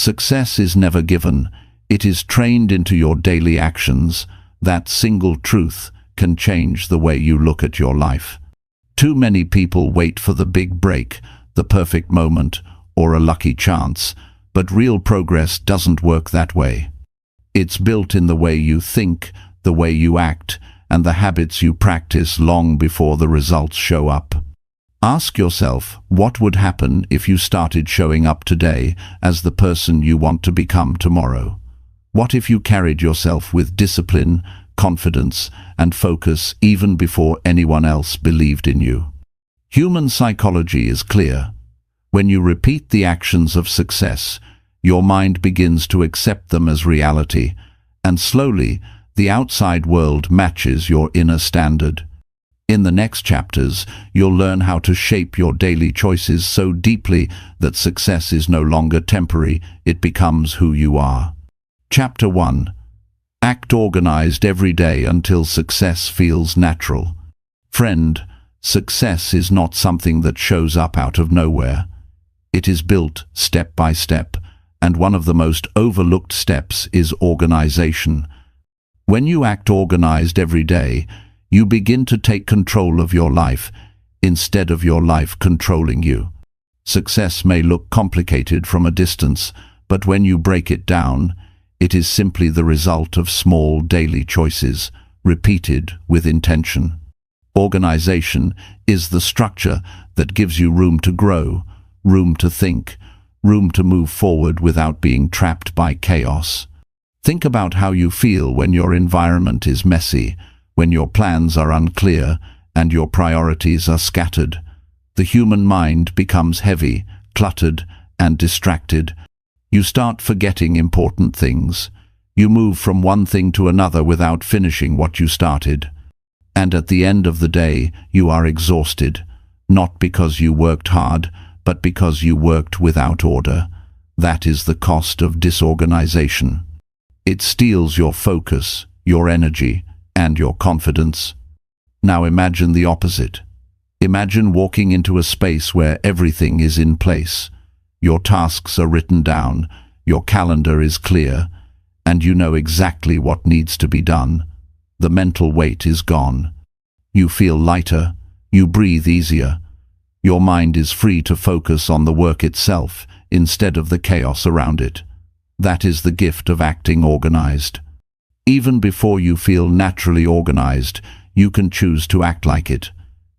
Success is never given. It is trained into your daily actions. That single truth can change the way you look at your life. Too many people wait for the big break, the perfect moment, or a lucky chance, but real progress doesn't work that way. It's built in the way you think, the way you act, and the habits you practice long before the results show up. Ask yourself, what would happen if you started showing up today as the person you want to become tomorrow? What if you carried yourself with discipline, confidence, and focus even before anyone else believed in you? Human psychology is clear. When you repeat the actions of success, your mind begins to accept them as reality, and slowly, the outside world matches your inner standard. In the next chapters, you'll learn how to shape your daily choices so deeply that success is no longer temporary, it becomes who you are. Chapter 1. Act organized every day until success feels natural. Friend, success is not something that shows up out of nowhere. It is built step by step, and one of the most overlooked steps is organization. When you act organized every day, you begin to take control of your life, instead of your life controlling you. Success may look complicated from a distance, but when you break it down, it is simply the result of small daily choices, repeated with intention. Organization is the structure that gives you room to grow, room to think, room to move forward without being trapped by chaos. Think about how you feel when your environment is messy, when your plans are unclear and your priorities are scattered. The human mind becomes heavy, cluttered, and distracted. You start forgetting important things. You move from one thing to another without finishing what you started. And at the end of the day, you are exhausted, not because you worked hard, but because you worked without order. That is the cost of disorganization. It steals your focus, your energy, and your confidence. Now imagine the opposite. Imagine walking into a space where everything is in place. Your tasks are written down, your calendar is clear, and you know exactly what needs to be done. The mental weight is gone. You feel lighter, you breathe easier. Your mind is free to focus on the work itself instead of the chaos around it. That is the gift of acting organized. Even before you feel naturally organized, you can choose to act like it.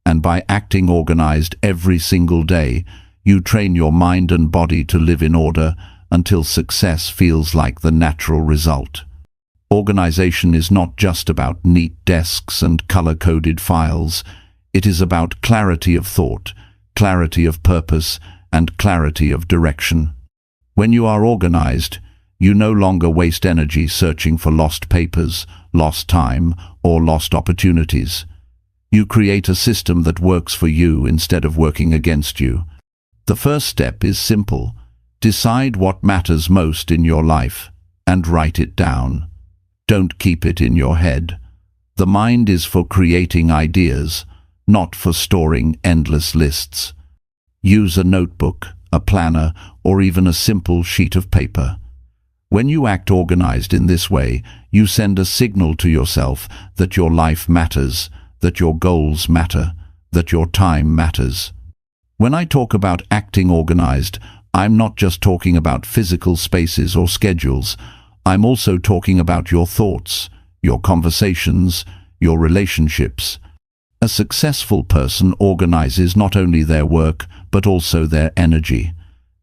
And by acting organized every single day, you train your mind and body to live in order until success feels like the natural result. Organization is not just about neat desks and color-coded files. It is about clarity of thought, clarity of purpose, and clarity of direction. When you are organized, you no longer waste energy searching for lost papers, lost time, or lost opportunities. You create a system that works for you instead of working against you. The first step is simple. Decide what matters most in your life and write it down. Don't keep it in your head. The mind is for creating ideas, not for storing endless lists. Use a notebook, a planner, or even a simple sheet of paper. When you act organized in this way, you send a signal to yourself that your life matters, that your goals matter, that your time matters. When I talk about acting organized, I'm not just talking about physical spaces or schedules. I'm also talking about your thoughts, your conversations, your relationships. A successful person organizes not only their work, but also their energy.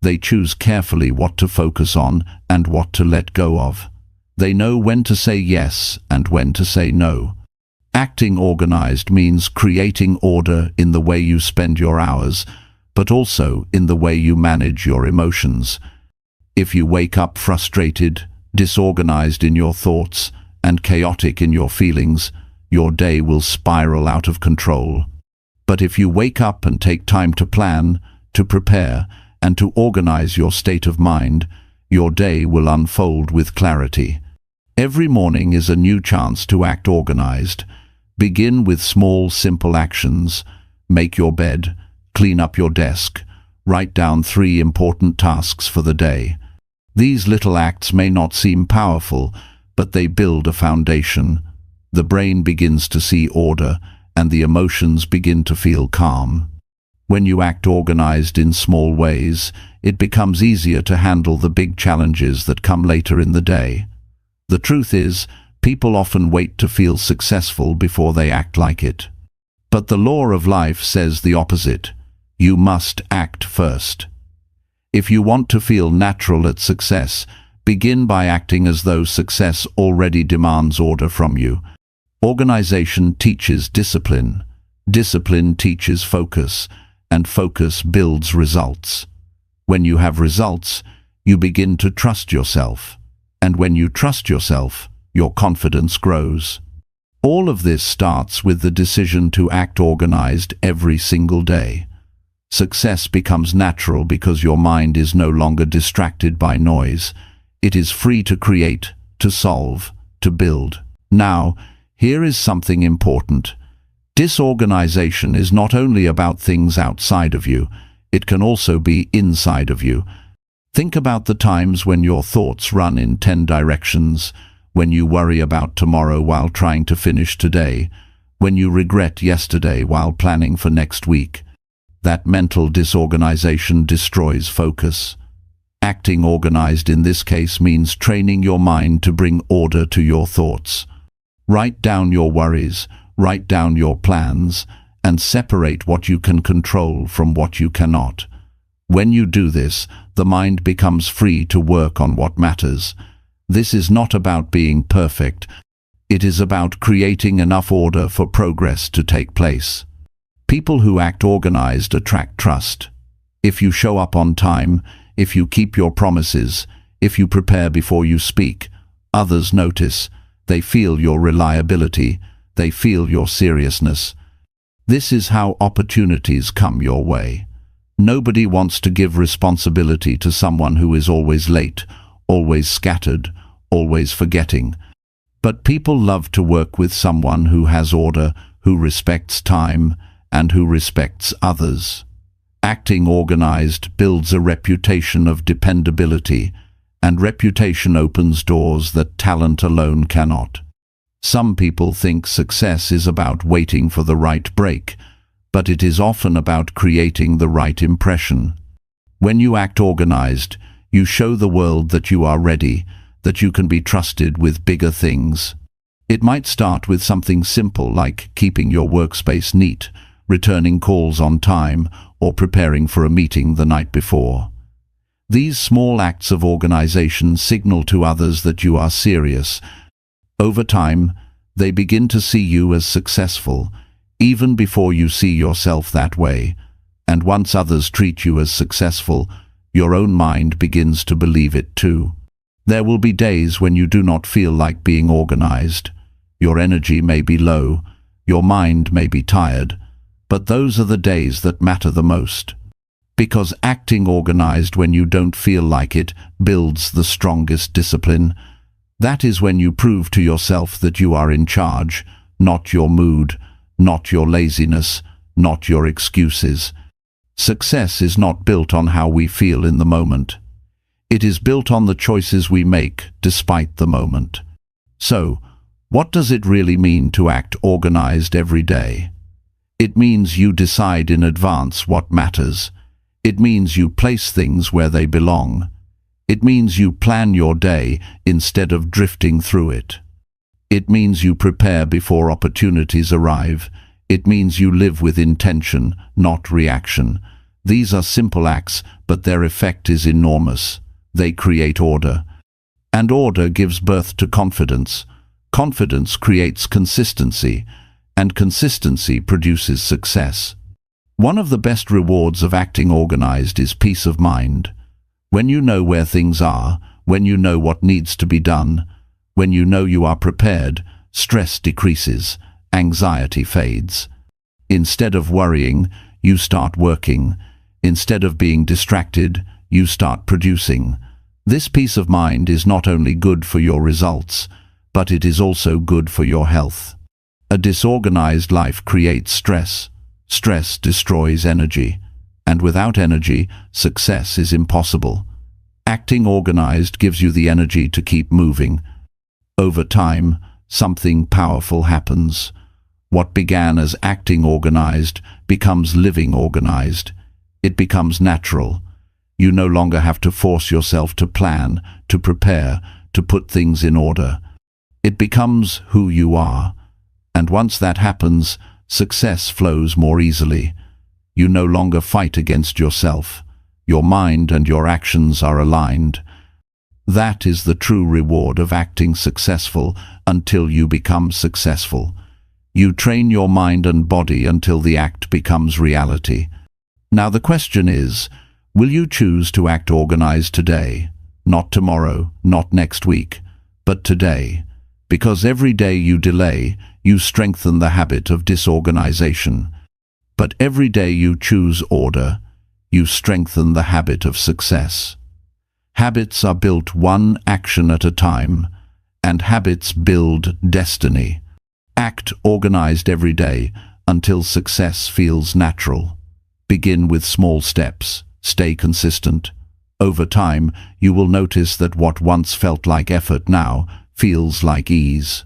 They choose carefully what to focus on and what to let go of. They know when to say yes and when to say no. Acting organized means creating order in the way you spend your hours, but also in the way you manage your emotions. If you wake up frustrated, disorganized in your thoughts, and chaotic in your feelings, your day will spiral out of control. But if you wake up and take time to plan, to prepare, and to organize your state of mind, your day will unfold with clarity. Every morning is a new chance to act organized. Begin with small, simple actions. Make your bed, clean up your desk, write down 3 important tasks for the day. These little acts may not seem powerful, but they build a foundation. The brain begins to see order, and the emotions begin to feel calm. When you act organized in small ways, it becomes easier to handle the big challenges that come later in the day. The truth is, people often wait to feel successful before they act like it. But the law of life says the opposite. You must act first. If you want to feel natural at success, begin by acting as though success already demands order from you. Organization teaches discipline. Discipline teaches focus, and focus builds results. When you have results, you begin to trust yourself. And when you trust yourself, your confidence grows. All of this starts with the decision to act organized every single day. Success becomes natural because your mind is no longer distracted by noise. It is free to create, to solve, to build. Now, here is something important. Disorganization is not only about things outside of you, it can also be inside of you. Think about the times when your thoughts run in 10 directions, when you worry about tomorrow while trying to finish today, when you regret yesterday while planning for next week. That mental disorganization destroys focus. Acting organized in this case means training your mind to bring order to your thoughts. Write down your worries, write down your plans, and separate what you can control from what you cannot. When you do this, the mind becomes free to work on what matters. This is not about being perfect. It is about creating enough order for progress to take place. People who act organized attract trust. If you show up on time, if you keep your promises, if you prepare before you speak, others notice. They feel your reliability. They feel your seriousness. This is how opportunities come your way. Nobody wants to give responsibility to someone who is always late, always scattered, always forgetting. But people love to work with someone who has order, who respects time, and who respects others. Acting organized builds a reputation of dependability, and reputation opens doors that talent alone cannot. Some people think success is about waiting for the right break, but it is often about creating the right impression. When you act organized, you show the world that you are ready, that you can be trusted with bigger things. It might start with something simple like keeping your workspace neat, returning calls on time, or preparing for a meeting the night before. These small acts of organization signal to others that you are serious. Over time, they begin to see you as successful, even before you see yourself that way. And once others treat you as successful, your own mind begins to believe it too. There will be days when you do not feel like being organized. Your energy may be low, your mind may be tired, but those are the days that matter the most. Because acting organized when you don't feel like it builds the strongest discipline. That is when you prove to yourself that you are in charge, not your mood, not your laziness, not your excuses. Success is not built on how we feel in the moment. It is built on the choices we make despite the moment. So, what does it really mean to act organized every day? It means you decide in advance what matters. It means you place things where they belong. It means you plan your day instead of drifting through it. It means you prepare before opportunities arrive. It means you live with intention, not reaction. These are simple acts, but their effect is enormous. They create order. And order gives birth to confidence. Confidence creates consistency, and consistency produces success. One of the best rewards of acting organized is peace of mind. When you know where things are, when you know what needs to be done, when you know you are prepared, stress decreases, anxiety fades. Instead of worrying, you start working. Instead of being distracted, you start producing. This peace of mind is not only good for your results, but it is also good for your health. A disorganized life creates stress. Stress destroys energy. And without energy, success is impossible. Acting organized gives you the energy to keep moving. Over time, something powerful happens. What began as acting organized becomes living organized. It becomes natural. You no longer have to force yourself to plan, to prepare, to put things in order. It becomes who you are. And once that happens, success flows more easily. You no longer fight against yourself. Your mind and your actions are aligned. That is the true reward of acting successful until you become successful. You train your mind and body until the act becomes reality. Now the question is, will you choose to act organized today? Not tomorrow, not next week, but today. Because every day you delay, you strengthen the habit of disorganization. But every day you choose order, you strengthen the habit of success. Habits are built one action at a time, and habits build destiny. Act organized every day until success feels natural. Begin with small steps. Stay consistent. Over time, you will notice that what once felt like effort now feels like ease.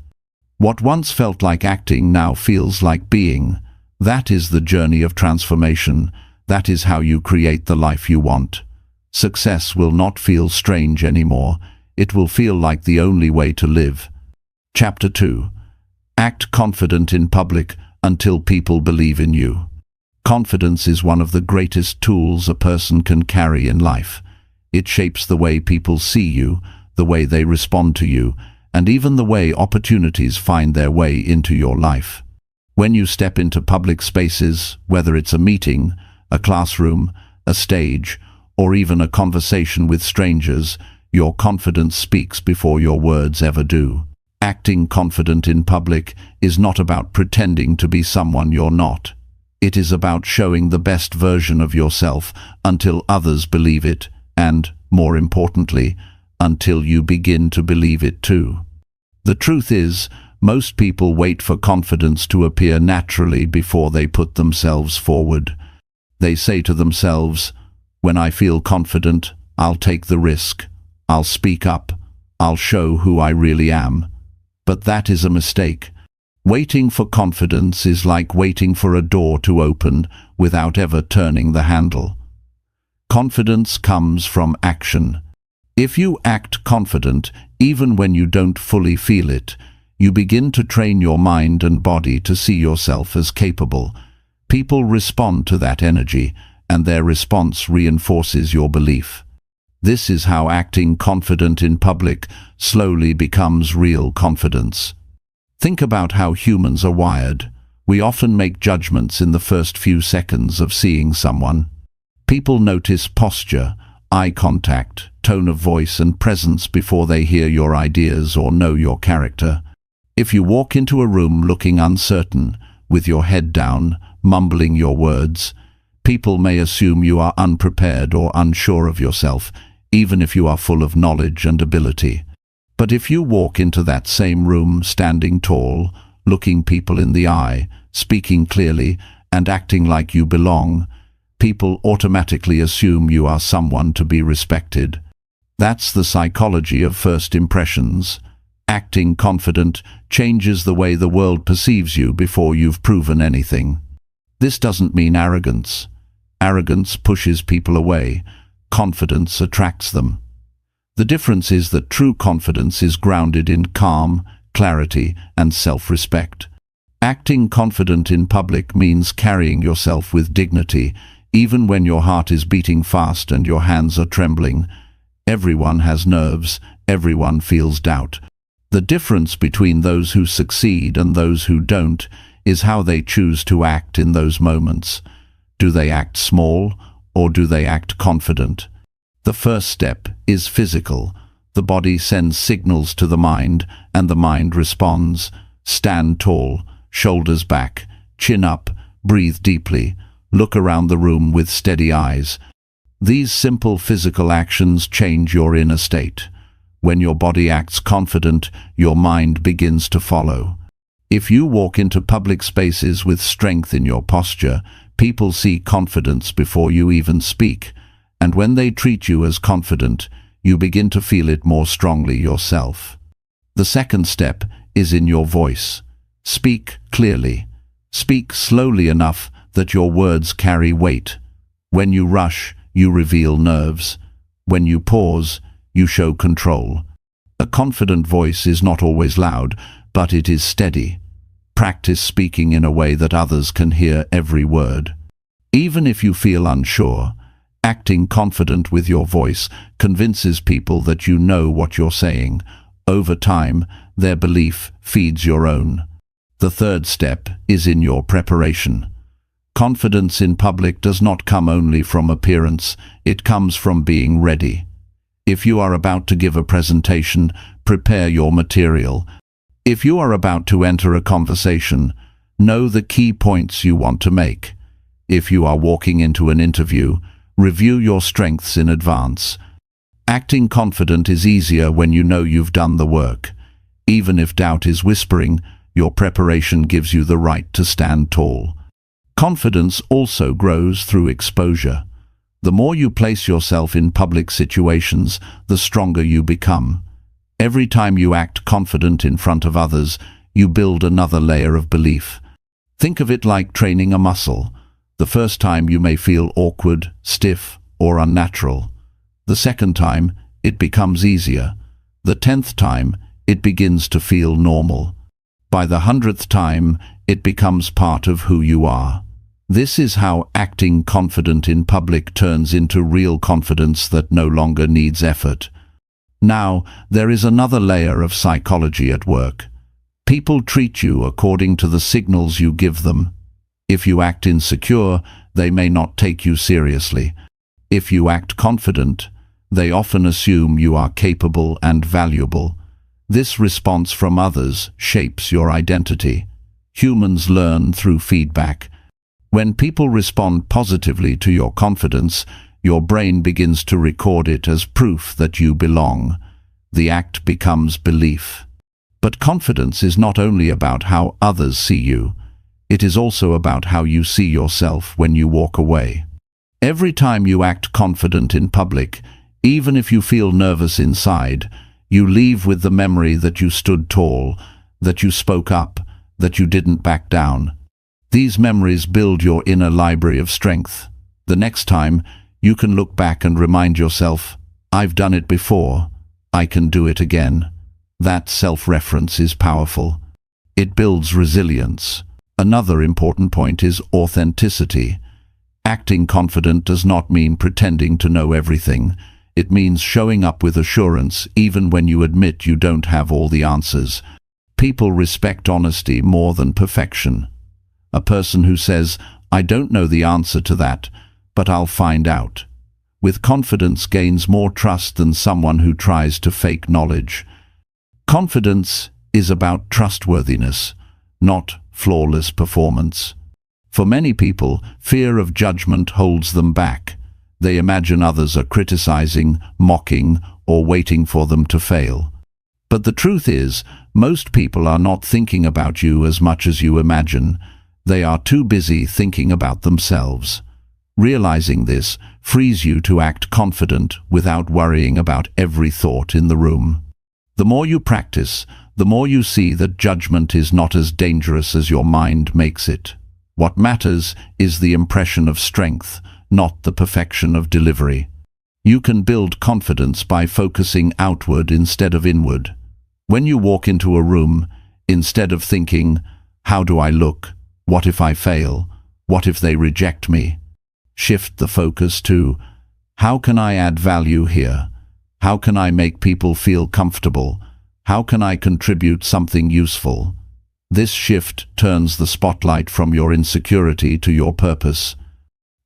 What once felt like acting now feels like being. That is the journey of transformation. That is how you create the life you want. Success will not feel strange anymore. It will feel like the only way to live. Chapter 2. Act confident in public until people believe in you. Confidence is one of the greatest tools a person can carry in life. It shapes the way people see you, the way they respond to you, and even the way opportunities find their way into your life. When you step into public spaces, whether it's a meeting, a classroom, a stage, or even a conversation with strangers, your confidence speaks before your words ever do. Acting confident in public is not about pretending to be someone you're not. It is about showing the best version of yourself until others believe it, and, more importantly, until you begin to believe it too. The truth is, most people wait for confidence to appear naturally before they put themselves forward. They say to themselves, "When I feel confident, I'll take the risk. I'll speak up. I'll show who I really am." But that is a mistake. Waiting for confidence is like waiting for a door to open without ever turning the handle. Confidence comes from action. If you act confident, even when you don't fully feel it, you begin to train your mind and body to see yourself as capable. People respond to that energy, and their response reinforces your belief. This is how acting confident in public slowly becomes real confidence. Think about how humans are wired. We often make judgments in the first few seconds of seeing someone. People notice posture, eye contact, tone of voice and presence before they hear your ideas or know your character. If you walk into a room looking uncertain, with your head down, mumbling your words, people may assume you are unprepared or unsure of yourself, even if you are full of knowledge and ability. But if you walk into that same room standing tall, looking people in the eye, speaking clearly, and acting like you belong, people automatically assume you are someone to be respected. That's the psychology of first impressions. Acting confident changes the way the world perceives you before you've proven anything. This doesn't mean arrogance. Arrogance pushes people away. Confidence attracts them. The difference is that true confidence is grounded in calm, clarity, and self-respect. Acting confident in public means carrying yourself with dignity, even when your heart is beating fast and your hands are trembling. Everyone has nerves, everyone feels doubt. The difference between those who succeed and those who don't is how they choose to act in those moments. Do they act small, or do they act confident? The first step is physical. The body sends signals to the mind, and the mind responds. Stand tall, shoulders back, chin up, breathe deeply, look around the room with steady eyes. These simple physical actions change your inner state. When your body acts confident, your mind begins to follow. If you walk into public spaces with strength in your posture, people see confidence before you even speak. And when they treat you as confident, you begin to feel it more strongly yourself. The second step is in your voice. Speak clearly. Speak slowly enough that your words carry weight. When you rush, you reveal nerves. When you pause, you show control. A confident voice is not always loud, but it is steady. Practice speaking in a way that others can hear every word. Even if you feel unsure, acting confident with your voice convinces people that you know what you're saying. Over time, their belief feeds your own. The third step is in your preparation. Confidence in public does not come only from appearance, it comes from being ready. If you are about to give a presentation, prepare your material. If you are about to enter a conversation, know the key points you want to make. If you are walking into an interview, review your strengths in advance. Acting confident is easier when you know you've done the work. Even if doubt is whispering, your preparation gives you the right to stand tall. Confidence also grows through exposure. The more you place yourself in public situations, the stronger you become. Every time you act confident in front of others, you build another layer of belief. Think of it like training a muscle. The first time you may feel awkward, stiff, or unnatural. The second time, it becomes easier. The 10th time, it begins to feel normal. By the 100th time, it becomes part of who you are. This is how acting confident in public turns into real confidence that no longer needs effort. Now, there is another layer of psychology at work. People treat you according to the signals you give them. If you act insecure, they may not take you seriously. If you act confident, they often assume you are capable and valuable. This response from others shapes your identity. Humans learn through feedback. When people respond positively to your confidence, your brain begins to record it as proof that you belong. The act becomes belief. But confidence is not only about how others see you. It is also about how you see yourself when you walk away. Every time you act confident in public, even if you feel nervous inside, you leave with the memory that you stood tall, that you spoke up, that you didn't back down. These memories build your inner library of strength. The next time, you can look back and remind yourself, I've done it before, I can do it again. That self-reference is powerful. It builds resilience. Another important point is authenticity. Acting confident does not mean pretending to know everything. It means showing up with assurance even when you admit you don't have all the answers. People respect honesty more than perfection. A person who says, I don't know the answer to that, but I'll find out, with confidence gains more trust than someone who tries to fake knowledge. Confidence is about trustworthiness, not flawless performance. For many people, fear of judgment holds them back. They imagine others are criticizing, mocking, or waiting for them to fail. But the truth is, most people are not thinking about you as much as you imagine. They are too busy thinking about themselves. Realizing this frees you to act confident without worrying about every thought in the room. The more you practice, the more you see that judgment is not as dangerous as your mind makes it. What matters is the impression of strength, not the perfection of delivery. You can build confidence by focusing outward instead of inward. When you walk into a room, instead of thinking, how do I look? What if I fail? What if they reject me? Shift the focus to, how can I add value here? How can I make people feel comfortable? How can I contribute something useful? This shift turns the spotlight from your insecurity to your purpose.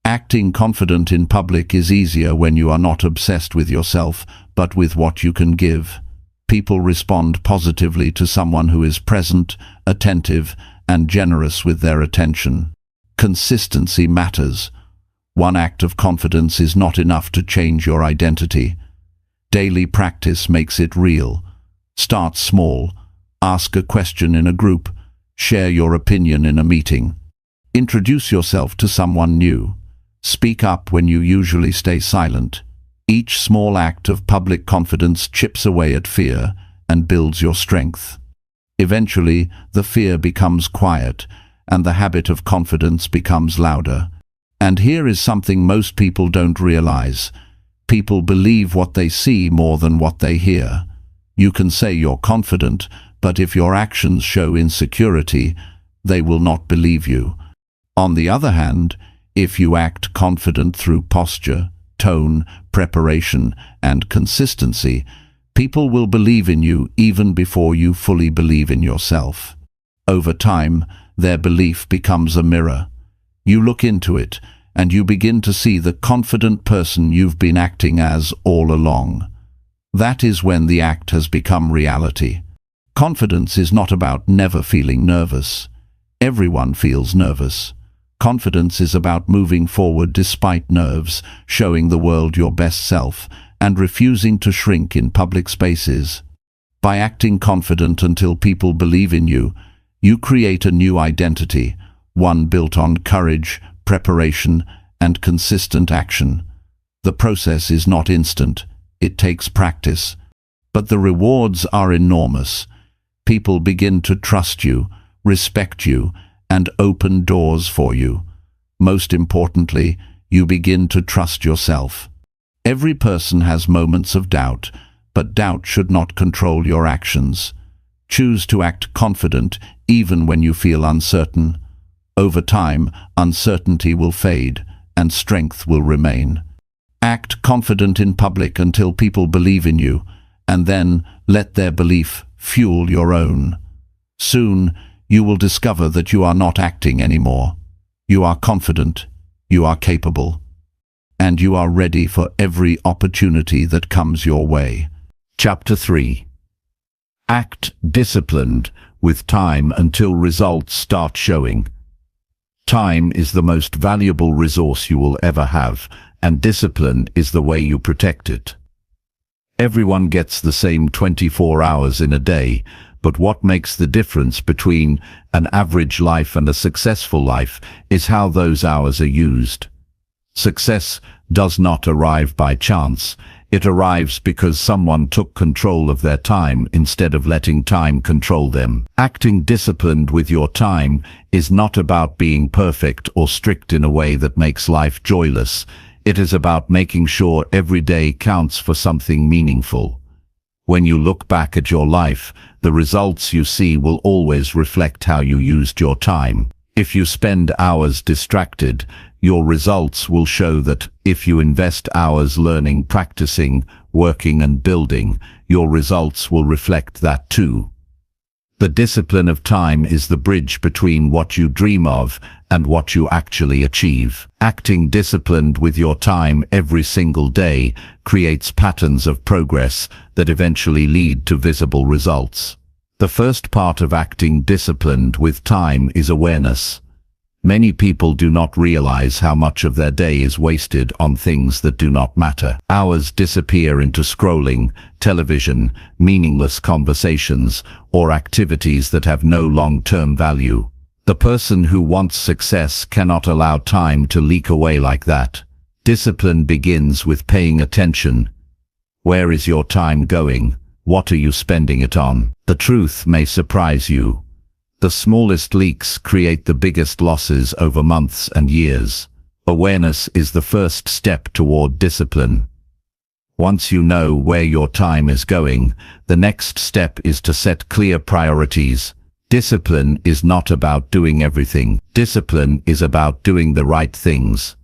Acting confident in public is easier when you are not obsessed with yourself, but with what you can give. People respond positively to someone who is present, attentive, and generous with their attention. Consistency matters. One act of confidence is not enough to change your identity. Daily practice makes it real. Start small. Ask a question in a group. Share your opinion in a meeting. Introduce yourself to someone new. Speak up when you usually stay silent. Each small act of public confidence chips away at fear and builds your strength. Eventually, the fear becomes quiet, and the habit of confidence becomes louder. And here is something most people don't realize. People believe what they see more than what they hear. You can say you're confident, but if your actions show insecurity, they will not believe you. On the other hand, if you act confident through posture, tone, preparation, and consistency, people will believe in you even before you fully believe in yourself. Over time, their belief becomes a mirror. You look into it, and you begin to see the confident person you've been acting as all along. That is when the act has become reality. Confidence is not about never feeling nervous. Everyone feels nervous. Confidence is about moving forward despite nerves, showing the world your best self, and refusing to shrink in public spaces. By acting confident until people believe in you, you create a new identity, one built on courage, preparation, and consistent action. The process is not instant. It takes practice. But the rewards are enormous. People begin to trust you, respect you, and open doors for you. Most importantly, you begin to trust yourself. Every person has moments of doubt, but doubt should not control your actions. Choose to act confident even when you feel uncertain. Over time, uncertainty will fade, and strength will remain. Act confident in public until people believe in you, and then let their belief fuel your own. Soon, you will discover that you are not acting anymore. You are confident, you are capable, and you are ready for every opportunity that comes your way. Chapter 3. Act disciplined with time until results start showing. Time is the most valuable resource you will ever have, and discipline is the way you protect it. Everyone gets the same 24 hours in a day, but what makes the difference between an average life and a successful life is how those hours are used. Success does not arrive by chance. It arrives because someone took control of their time instead of letting time control them. Acting disciplined with your time is not about being perfect or strict in a way that makes life joyless. It is about making sure every day counts for something meaningful. When you look back at your life, the results you see will always reflect how you used your time. If you spend hours distracted, your results will show that. If you invest hours learning, practicing, working and building, your results will reflect that too. The discipline of time is the bridge between what you dream of and what you actually achieve. Acting disciplined with your time every single day creates patterns of progress that eventually lead to visible results. The first part of acting disciplined with time is awareness. Many people do not realize how much of their day is wasted on things that do not matter. Hours disappear into scrolling, television, meaningless conversations, or activities that have no long-term value. The person who wants success cannot allow time to leak away like that. Discipline begins with paying attention. Where is your time going? What are you spending it on? The truth may surprise you. The smallest leaks create the biggest losses over months and years. Awareness is the first step toward discipline. Once you know where your time is going, the next step is to set clear priorities. Discipline is not about doing everything. Discipline is about doing the right things.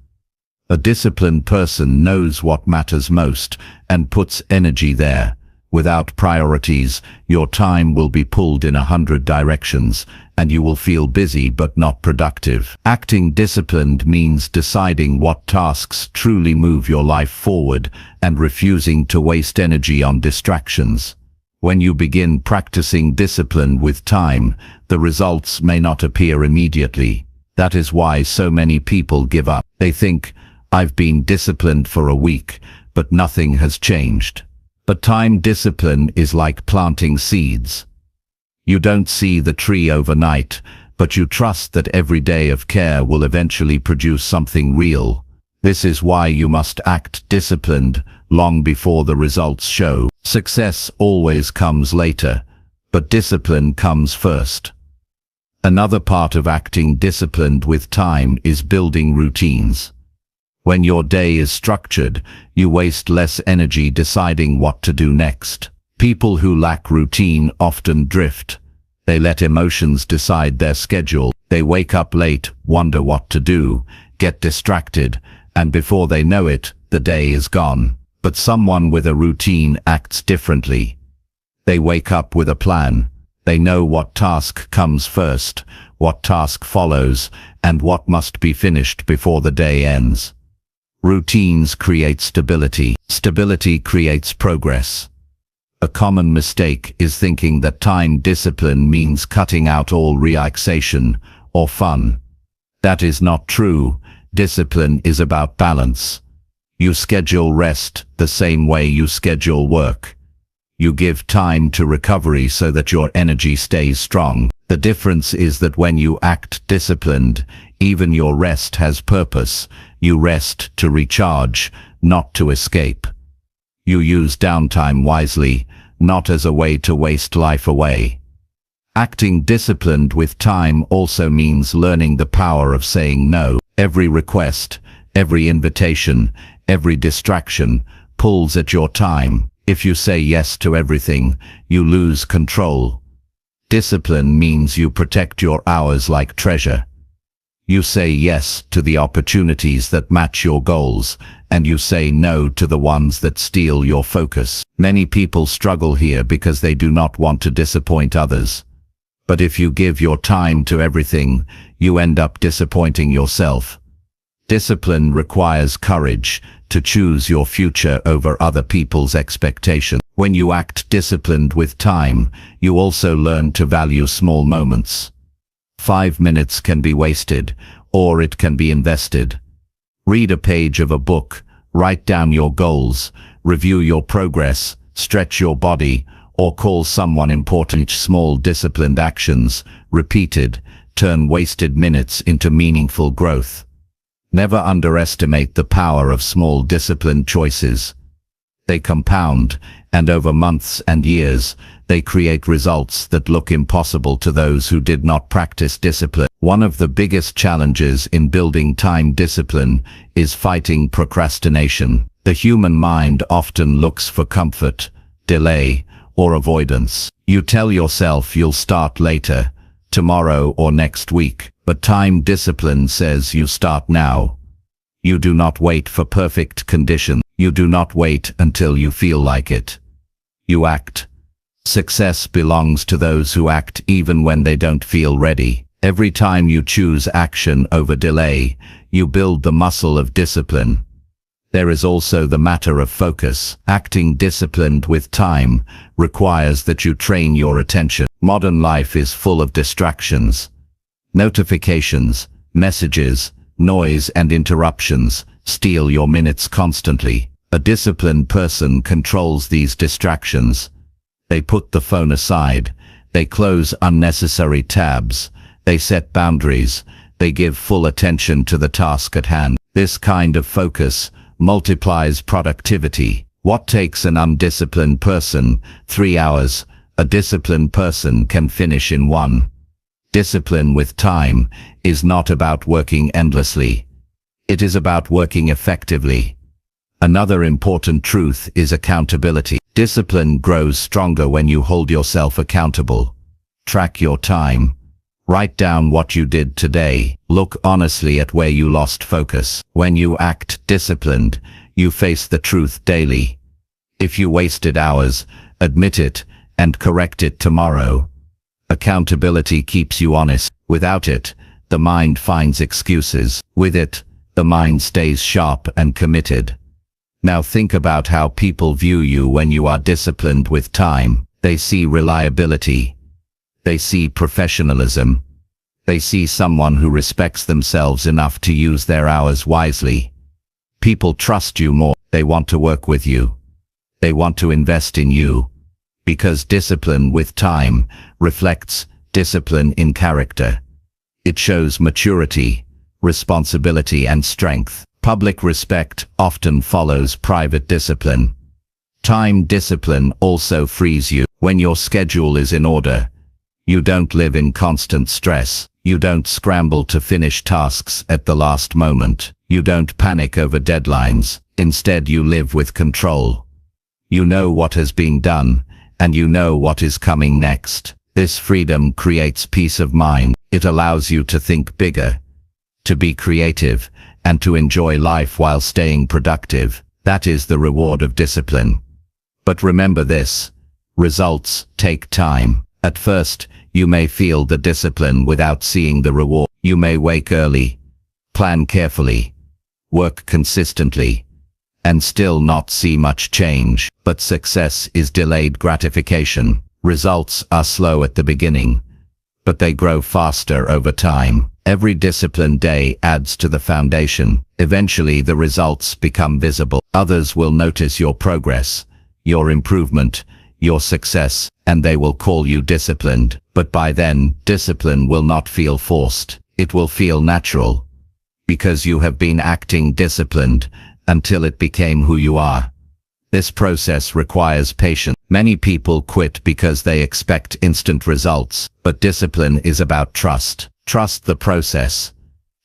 A disciplined person knows what matters most and puts energy there. Without priorities, your time will be pulled in 100 directions, and you will feel busy but not productive. Acting disciplined means deciding what tasks truly move your life forward and refusing to waste energy on distractions. When you begin practicing discipline with time, the results may not appear immediately. That is why so many people give up. They think, "I've been disciplined for a week, but nothing has changed." But time discipline is like planting seeds. You don't see the tree overnight, but you trust that every day of care will eventually produce something real. This is why you must act disciplined long before the results show. Success always comes later, but discipline comes first. Another part of acting disciplined with time is building routines. When your day is structured, you waste less energy deciding what to do next. People who lack routine often drift. They let emotions decide their schedule. They wake up late, wonder what to do, get distracted, and before they know it, the day is gone. But someone with a routine acts differently. They wake up with a plan. They know what task comes first, what task follows, and what must be finished before the day ends. Routines create stability. Stability creates progress. A common mistake is thinking that time discipline means cutting out all relaxation or fun. That is not true. Discipline is about balance. You schedule rest the same way you schedule work. You give time to recovery so that your energy stays strong. The difference is that when you act disciplined, even your rest has purpose. You rest to recharge, not to escape. You use downtime wisely, not as a way to waste life away. Acting disciplined with time also means learning the power of saying no. Every request, every invitation, every distraction pulls at your time. If you say yes to everything, you lose control. Discipline means you protect your hours like treasure. You say yes to the opportunities that match your goals, and you say no to the ones that steal your focus. Many people struggle here because they do not want to disappoint others. But if you give your time to everything, you end up disappointing yourself. Discipline requires courage to choose your future over other people's expectations. When you act disciplined with time, you also learn to value small moments. 5 minutes can be wasted, or it can be invested. Read a page of a book, write down your goals, review your progress, stretch your body, or call someone important. Each small disciplined actions, repeated, turn wasted minutes into meaningful growth. Never underestimate the power of small disciplined choices. They compound, and over months and years, they create results that look impossible to those who did not practice discipline. One of the biggest challenges in building time discipline is fighting procrastination. The human mind often looks for comfort, delay, or avoidance. You tell yourself you'll start later, tomorrow or next week, but time discipline says you start now. You do not wait for perfect conditions. You do not wait until you feel like it. You act. Success belongs to those who act even when they don't feel ready. Every time you choose action over delay, you build the muscle of discipline. There is also the matter of focus. Acting disciplined with time requires that you train your attention. Modern life is full of distractions. Notifications, messages, noise and interruptions steal your minutes constantly. A disciplined person controls these distractions. They put the phone aside. They close unnecessary tabs. They set boundaries. They give full attention to the task at hand. This kind of focus multiplies productivity. What takes an undisciplined person 3 hours, a disciplined person can finish in 1. Discipline with time is not about working endlessly. It is about working effectively. Another important truth is accountability. Discipline grows stronger when you hold yourself accountable. Track your time. Write down what you did today. Look honestly at where you lost focus. When you act disciplined, you face the truth daily. If you wasted hours, admit it and correct it tomorrow. Accountability keeps you honest. Without it, the mind finds excuses. With it, the mind stays sharp and committed. Now think about how people view you when you are disciplined with time. They see reliability. They see professionalism. They see someone who respects themselves enough to use their hours wisely. People trust you more. They want to work with you. They want to invest in you. Because discipline with time reflects discipline in character. It shows maturity, responsibility and strength. Public respect often follows private discipline. Time discipline also frees you. When your schedule is in order, you don't live in constant stress. You don't scramble to finish tasks at the last moment. You don't panic over deadlines. Instead, you live with control. You know what has been done, and you know what is coming next. This freedom creates peace of mind. It allows you to think bigger, to be creative, and to enjoy life while staying productive. That is the reward of discipline. But remember this: results take time. At first, you may feel the discipline without seeing the reward. You may wake early, plan carefully, work consistently, and still not see much change. But success is delayed gratification. Results are slow at the beginning, but they grow faster over time. Every disciplined day adds to the foundation. Eventually, the results become visible. Others will notice your progress, your improvement, your success, and they will call you disciplined. But by then, discipline will not feel forced. It will feel natural, because you have been acting disciplined until it became who you are. This process requires patience. Many people quit because they expect instant results, but discipline is about trust. Trust the process.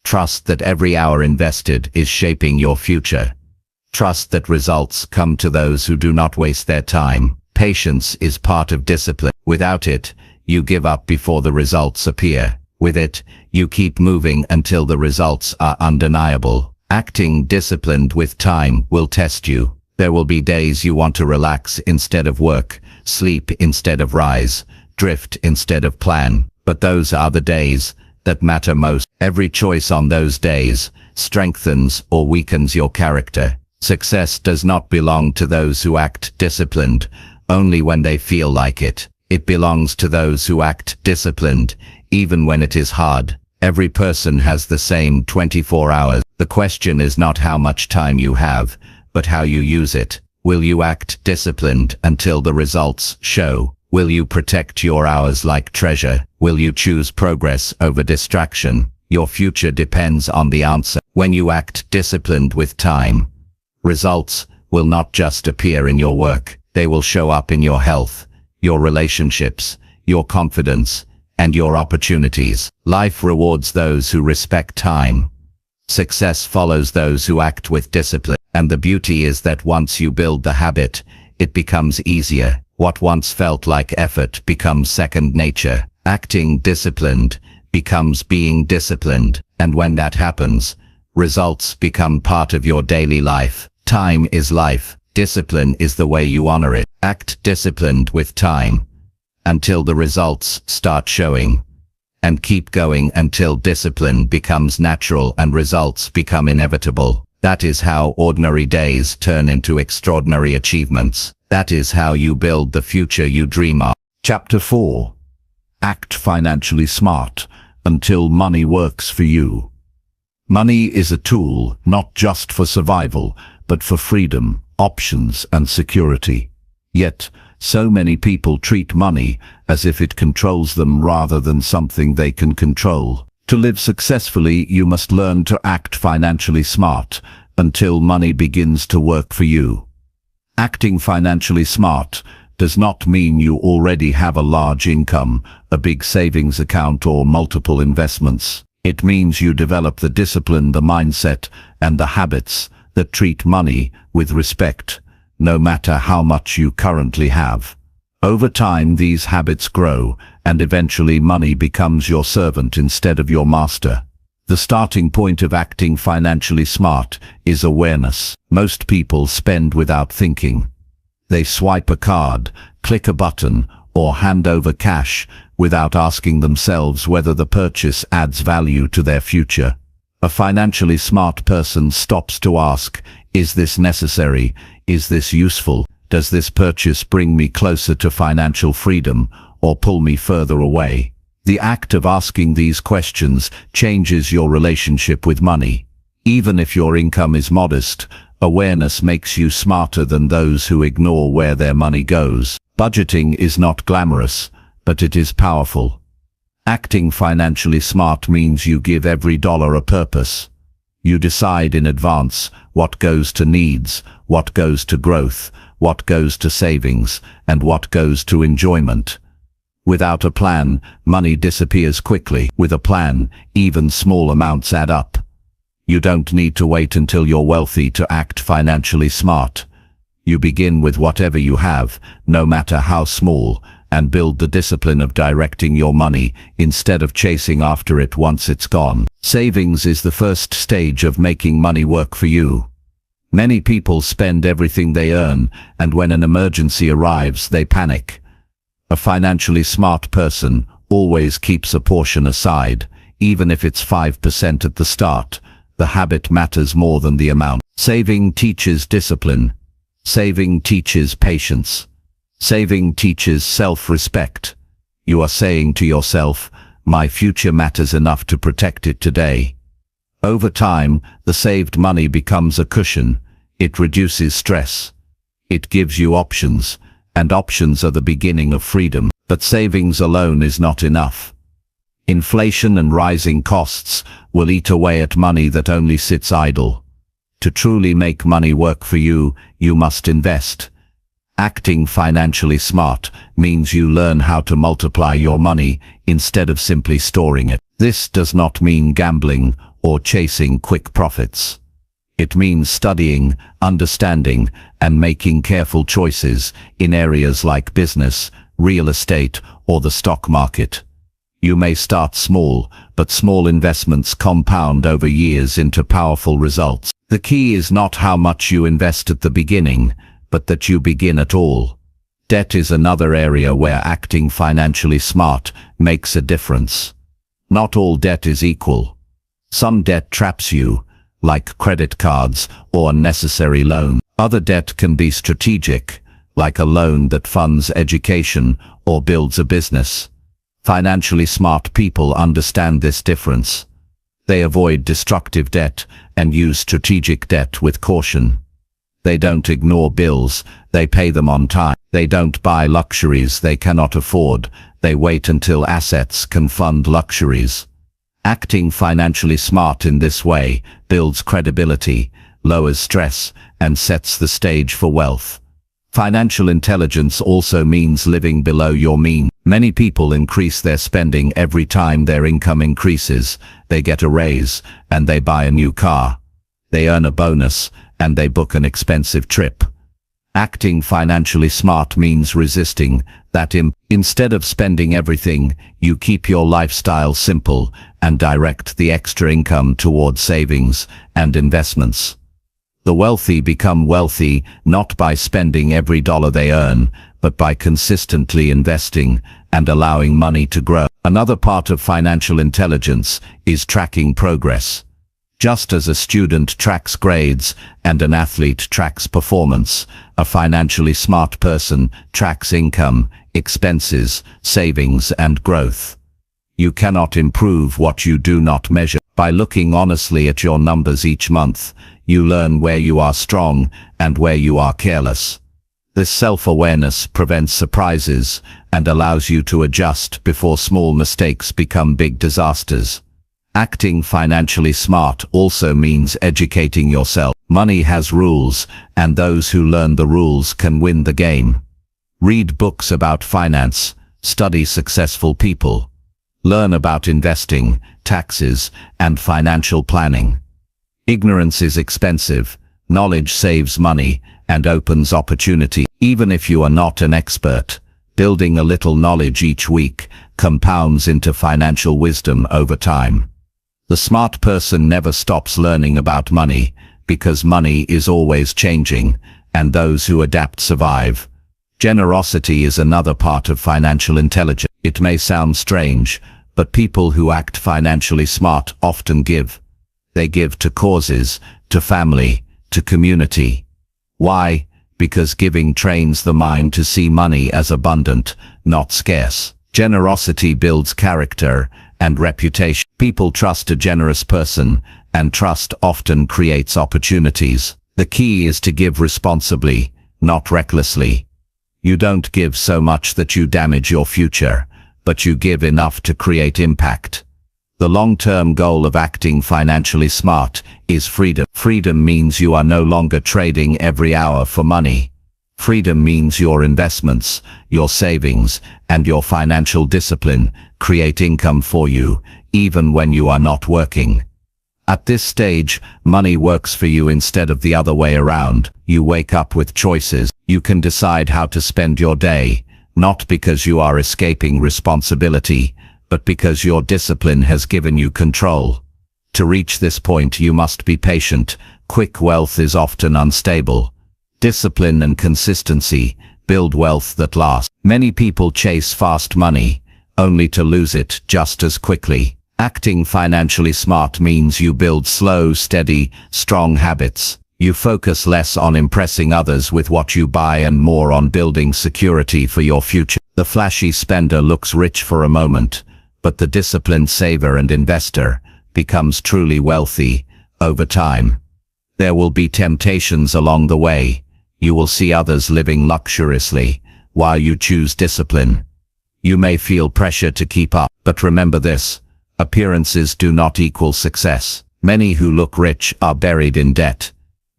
Trust that every hour invested is shaping your future. Trust that results come to those who do not waste their time. Patience is part of discipline. Without it, you give up before the results appear. With it, you keep moving until the results are undeniable. Acting disciplined with time will test you. There will be days you want to relax instead of work, sleep instead of rise, drift instead of plan. But those are the days that matter most. Every choice on those days strengthens or weakens your character. Success does not belong to those who act disciplined only when they feel like it. It belongs to those who act disciplined even when it is hard. Every person has the same 24 hours. The question is not how much time you have, but how you use it. Will you act disciplined until the results show? Will you protect your hours like treasure? Will you choose progress over distraction? Your future depends on the answer. When you act disciplined with time, results will not just appear in your work. They will show up in your health, your relationships, your confidence, and your opportunities. Life rewards those who respect time. Success follows those who act with discipline. And the beauty is that once you build the habit, it becomes easier. What once felt like effort becomes second nature. Acting disciplined becomes being disciplined. And when that happens, results become part of your daily life. Time is life. Discipline is the way you honor it. Act disciplined with time until the results start showing. And keep going until discipline becomes natural and results become inevitable. That is how ordinary days turn into extraordinary achievements. That is how you build the future you dream of. Chapter 4. Act financially smart until money works for you. Money is a tool not just for survival, but for freedom, options, and security. Yet, so many people treat money as if it controls them rather than something they can control. To live successfully, you must learn to act financially smart until money begins to work for you. Acting financially smart does not mean you already have a large income, a big savings account, or multiple investments. It means you develop the discipline, the mindset, and the habits that treat money with respect, no matter how much you currently have. Over time, these habits grow, and eventually money becomes your servant instead of your master. The starting point of acting financially smart is awareness. Most people spend without thinking. They swipe a card, click a button, or hand over cash without asking themselves whether the purchase adds value to their future. A financially smart person stops to ask, is this necessary? Is this useful? Does this purchase bring me closer to financial freedom or pull me further away? The act of asking these questions changes your relationship with money. Even if your income is modest, awareness makes you smarter than those who ignore where their money goes. Budgeting is not glamorous, but it is powerful. Acting financially smart means you give every dollar a purpose. You decide in advance what goes to needs, what goes to growth, what goes to savings, and what goes to enjoyment. Without a plan, money disappears quickly. With a plan, even small amounts add up. You don't need to wait until you're wealthy to act financially smart. You begin with whatever you have, no matter how small, and build the discipline of directing your money instead of chasing after it once it's gone. Savings is the first stage of making money work for you. Many people spend everything they earn, and when an emergency arrives, they panic. A financially smart person always keeps a portion aside, even if it's 5% at the start. The habit matters more than the amount. Saving teaches discipline. Saving teaches patience. Saving teaches self-respect. You are saying to yourself, my future matters enough to protect it today. Over time, the saved money becomes a cushion. It reduces stress. It gives you options, and options are the beginning of freedom. But savings alone is not enough. Inflation and rising costs will eat away at money that only sits idle. To truly make money work for you, you must invest. Acting financially smart means you learn how to multiply your money instead of simply storing it. This does not mean gambling or chasing quick profits. It means studying, understanding, and making careful choices in areas like business, real estate, or the stock market. You may start small, but small investments compound over years into powerful results. The key is not how much you invest at the beginning, but that you begin at all. Debt is another area where acting financially smart makes a difference. Not all debt is equal. Some debt traps you, like credit cards or unnecessary loans. Other debt can be strategic, like a loan that funds education or builds a business. Financially smart people understand this difference. They avoid destructive debt and use strategic debt with caution. They don't ignore bills, they pay them on time. They don't buy luxuries they cannot afford, they wait until assets can fund luxuries. Acting financially smart in this way builds credibility, lowers stress, and sets the stage for wealth. Financial intelligence also means living below your means. Many people increase their spending every time their income increases. They get a raise, and they buy a new car. They earn a bonus, and they book an expensive trip. Acting financially smart means resisting that instead of spending everything, you keep your lifestyle simple and direct the extra income toward savings and investments. The wealthy become wealthy not by spending every dollar they earn, but by consistently investing and allowing money to grow. Another part of financial intelligence is tracking progress. Just as a student tracks grades and an athlete tracks performance, a financially smart person tracks income, expenses, savings, and growth. You cannot improve what you do not measure. By looking honestly at your numbers each month, you learn where you are strong and where you are careless. This self-awareness prevents surprises and allows you to adjust before small mistakes become big disasters. Acting financially smart also means educating yourself. Money has rules, and those who learn the rules can win the game. Read books about finance, study successful people. Learn about investing, taxes, and financial planning. Ignorance is expensive, knowledge saves money, and opens opportunity. Even if you are not an expert, building a little knowledge each week compounds into financial wisdom over time. The smart person never stops learning about money, because money is always changing, and those who adapt survive. Generosity is another part of financial intelligence. It may sound strange, but people who act financially smart often give. They give to causes, to family, to community. Why? Because giving trains the mind to see money as abundant, not scarce. Generosity builds character and reputation. People trust a generous person, and trust often creates opportunities. The key is to give responsibly, not recklessly. You don't give so much that you damage your future, but you give enough to create impact. The long-term goal of acting financially smart is freedom. Freedom means you are no longer trading every hour for money. Freedom means your investments, your savings, and your financial discipline create income for you, even when you are not working. At this stage, money works for you instead of the other way around. You wake up with choices. You can decide how to spend your day, not because you are escaping responsibility, but because your discipline has given you control. To reach this point, you must be patient. Quick wealth is often unstable. Discipline and consistency build wealth that lasts. Many people chase fast money, only to lose it just as quickly. Acting financially smart means you build slow, steady, strong habits. You focus less on impressing others with what you buy and more on building security for your future. The flashy spender looks rich for a moment, but the disciplined saver and investor becomes truly wealthy over time. There will be temptations along the way. You will see others living luxuriously while you choose discipline. You may feel pressure to keep up, but remember this: appearances do not equal success. Many who look rich are buried in debt.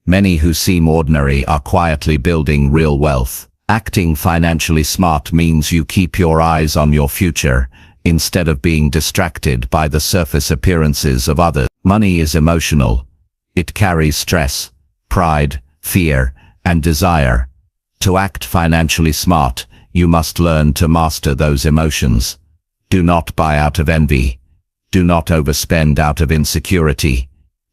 Many who seem ordinary are quietly building real wealth. Acting financially smart means you keep your eyes on your future instead of being distracted by the surface appearances of others. Money is emotional. It carries stress, pride, fear, and desire. To act financially smart, you must learn to master those emotions. Do not buy out of envy. Do not overspend out of insecurity.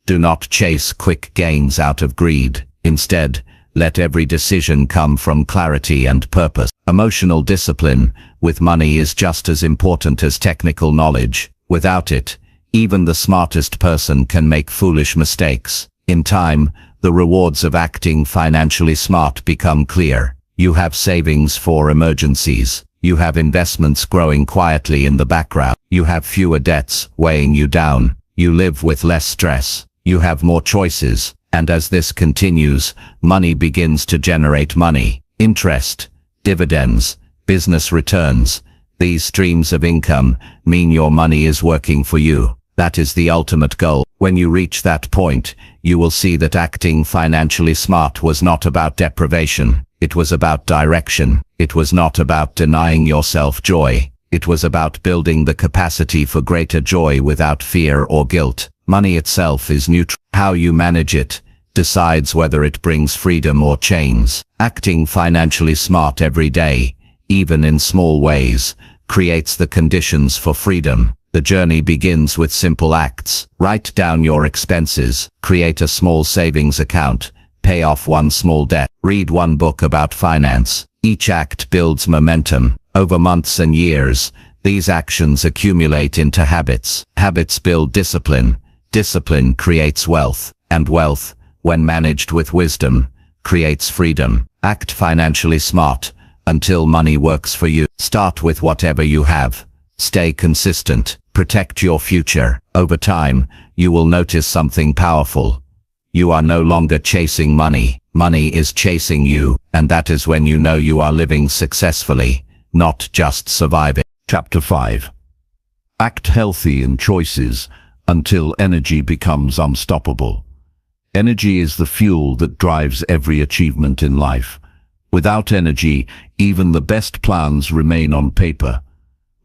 Do not chase quick gains out of greed. Instead, let every decision come from clarity and purpose. Emotional discipline with money is just as important as technical knowledge. Without it, even the smartest person can make foolish mistakes. In time, the rewards of acting financially smart become clear. You have savings for emergencies. You have investments growing quietly in the background. You have fewer debts weighing you down. You live with less stress. You have more choices. And as this continues, money begins to generate money. Interest, dividends, business returns. These streams of income mean your money is working for you. That is the ultimate goal. When you reach that point, you will see that acting financially smart was not about deprivation. It was about direction. It was not about denying yourself joy. It was about building the capacity for greater joy without fear or guilt. Money itself is neutral. How you manage it decides whether it brings freedom or chains. Acting financially smart every day, even in small ways, creates the conditions for freedom. The journey begins with simple acts. Write down your expenses. Create a small savings account. Pay off one small debt. Read one book about finance. Each act builds momentum. Over months and years, these actions accumulate into habits. Habits build discipline. Discipline creates wealth. And wealth, when managed with wisdom, creates freedom. Act financially smart until money works for you. Start with whatever you have. Stay consistent. Protect your future. Over time, you will notice something powerful. You are no longer chasing money. Money is chasing you, and that is when you know you are living successfully, not just surviving. Chapter 5. Act healthy in choices until energy becomes unstoppable. Energy is the fuel that drives every achievement in life. Without energy, even the best plans remain on paper.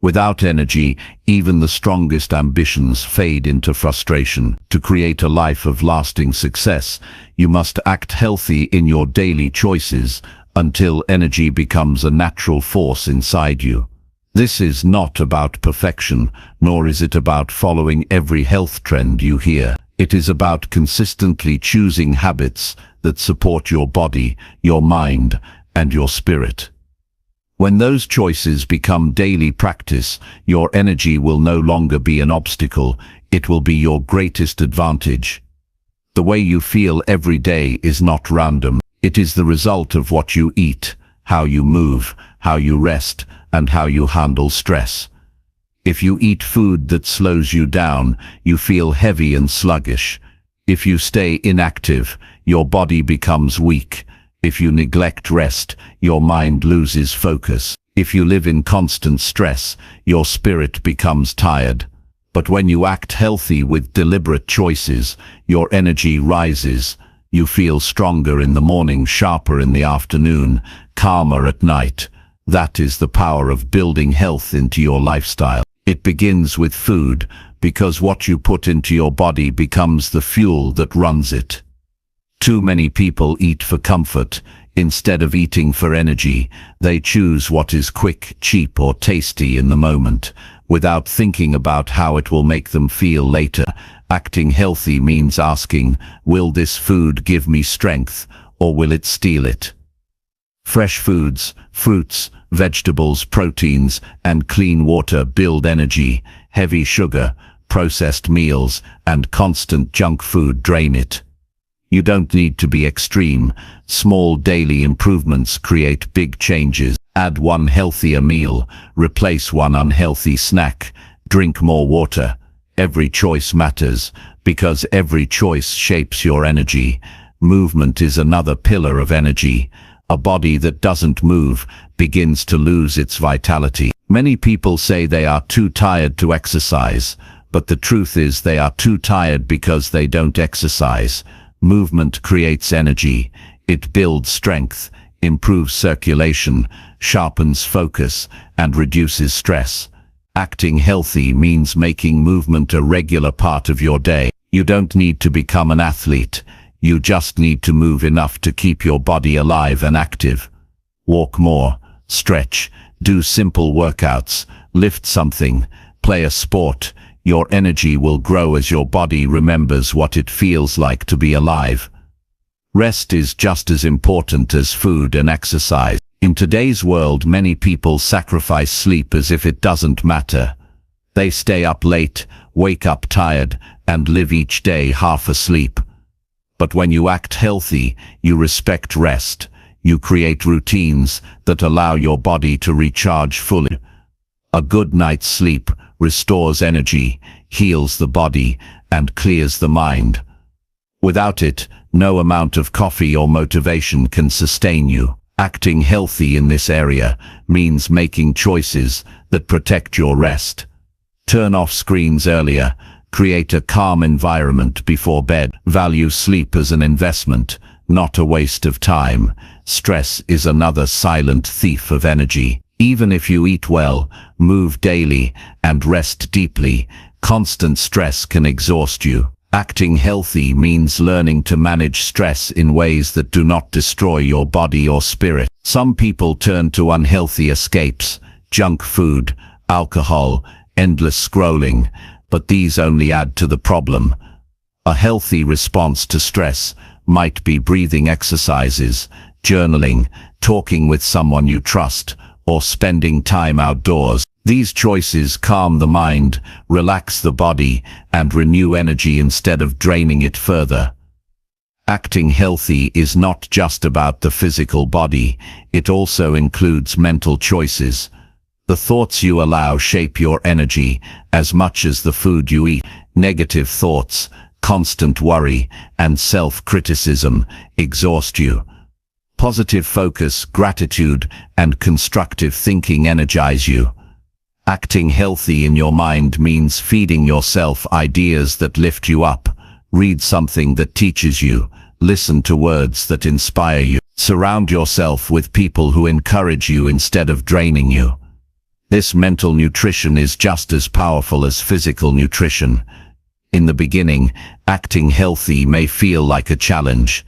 Without energy, even the strongest ambitions fade into frustration. To create a life of lasting success, you must act healthy in your daily choices until energy becomes a natural force inside you. This is not about perfection, nor is it about following every health trend you hear. It is about consistently choosing habits that support your body, your mind, and your spirit. When those choices become daily practice, your energy will no longer be an obstacle, it will be your greatest advantage. The way you feel every day is not random. It is the result of what you eat, how you move, how you rest, and how you handle stress. If you eat food that slows you down, you feel heavy and sluggish. If you stay inactive, your body becomes weak. If you neglect rest, your mind loses focus. If you live in constant stress, your spirit becomes tired. But when you act healthy with deliberate choices, your energy rises. You feel stronger in the morning, sharper in the afternoon, calmer at night. That is the power of building health into your lifestyle. It begins with food, because what you put into your body becomes the fuel that runs it. Too many people eat for comfort. Instead of eating for energy, they choose what is quick, cheap, or tasty in the moment, without thinking about how it will make them feel later. Acting healthy means asking, will this food give me strength, or will it steal it? Fresh foods, fruits, vegetables, proteins, and clean water build energy. Heavy sugar, processed meals, and constant junk food drain it. You don't need to be extreme. Small daily improvements create big changes. Add one healthier meal, replace one unhealthy snack, drink more water. Every choice matters, because every choice shapes your energy. Movement is another pillar of energy. A body that doesn't move begins to lose its vitality. Many people say they are too tired to exercise, but the truth is they are too tired because they don't exercise. Movement creates energy. It builds strength, improves circulation, sharpens focus, and reduces stress. Acting healthy means making movement a regular part of your day. You don't need to become an athlete. You just need to move enough to keep your body alive and active. Walk more, stretch, do simple workouts, lift something, play a sport. Your energy will grow as your body remembers what it feels like to be alive. Rest is just as important as food and exercise. In today's world, many people sacrifice sleep as if it doesn't matter. They stay up late, wake up tired, and live each day half asleep. But when you act healthy, you respect rest. You create routines that allow your body to recharge fully. A good night's sleep restores energy, heals the body, and clears the mind. Without it, no amount of coffee or motivation can sustain you. Acting healthy in this area means making choices that protect your rest. Turn off screens earlier. Create a calm environment before bed. Value sleep as an investment, not a waste of time. Stress is another silent thief of energy. Even if you eat well, move daily, and rest deeply, constant stress can exhaust you. Acting healthy means learning to manage stress in ways that do not destroy your body or spirit. Some people turn to unhealthy escapes, junk food, alcohol, endless scrolling, but these only add to the problem. A healthy response to stress might be breathing exercises, journaling, talking with someone you trust, or spending time outdoors. These choices calm the mind, relax the body, and renew energy instead of draining it further. Acting healthy is not just about the physical body, it also includes mental choices. The thoughts you allow shape your energy as much as the food you eat. Negative thoughts, constant worry, and self-criticism exhaust you. Positive focus, gratitude, and constructive thinking energize you. Acting healthy in your mind means feeding yourself ideas that lift you up. Read something that teaches you. Listen to words that inspire you. Surround yourself with people who encourage you instead of draining you. This mental nutrition is just as powerful as physical nutrition. In the beginning, acting healthy may feel like a challenge.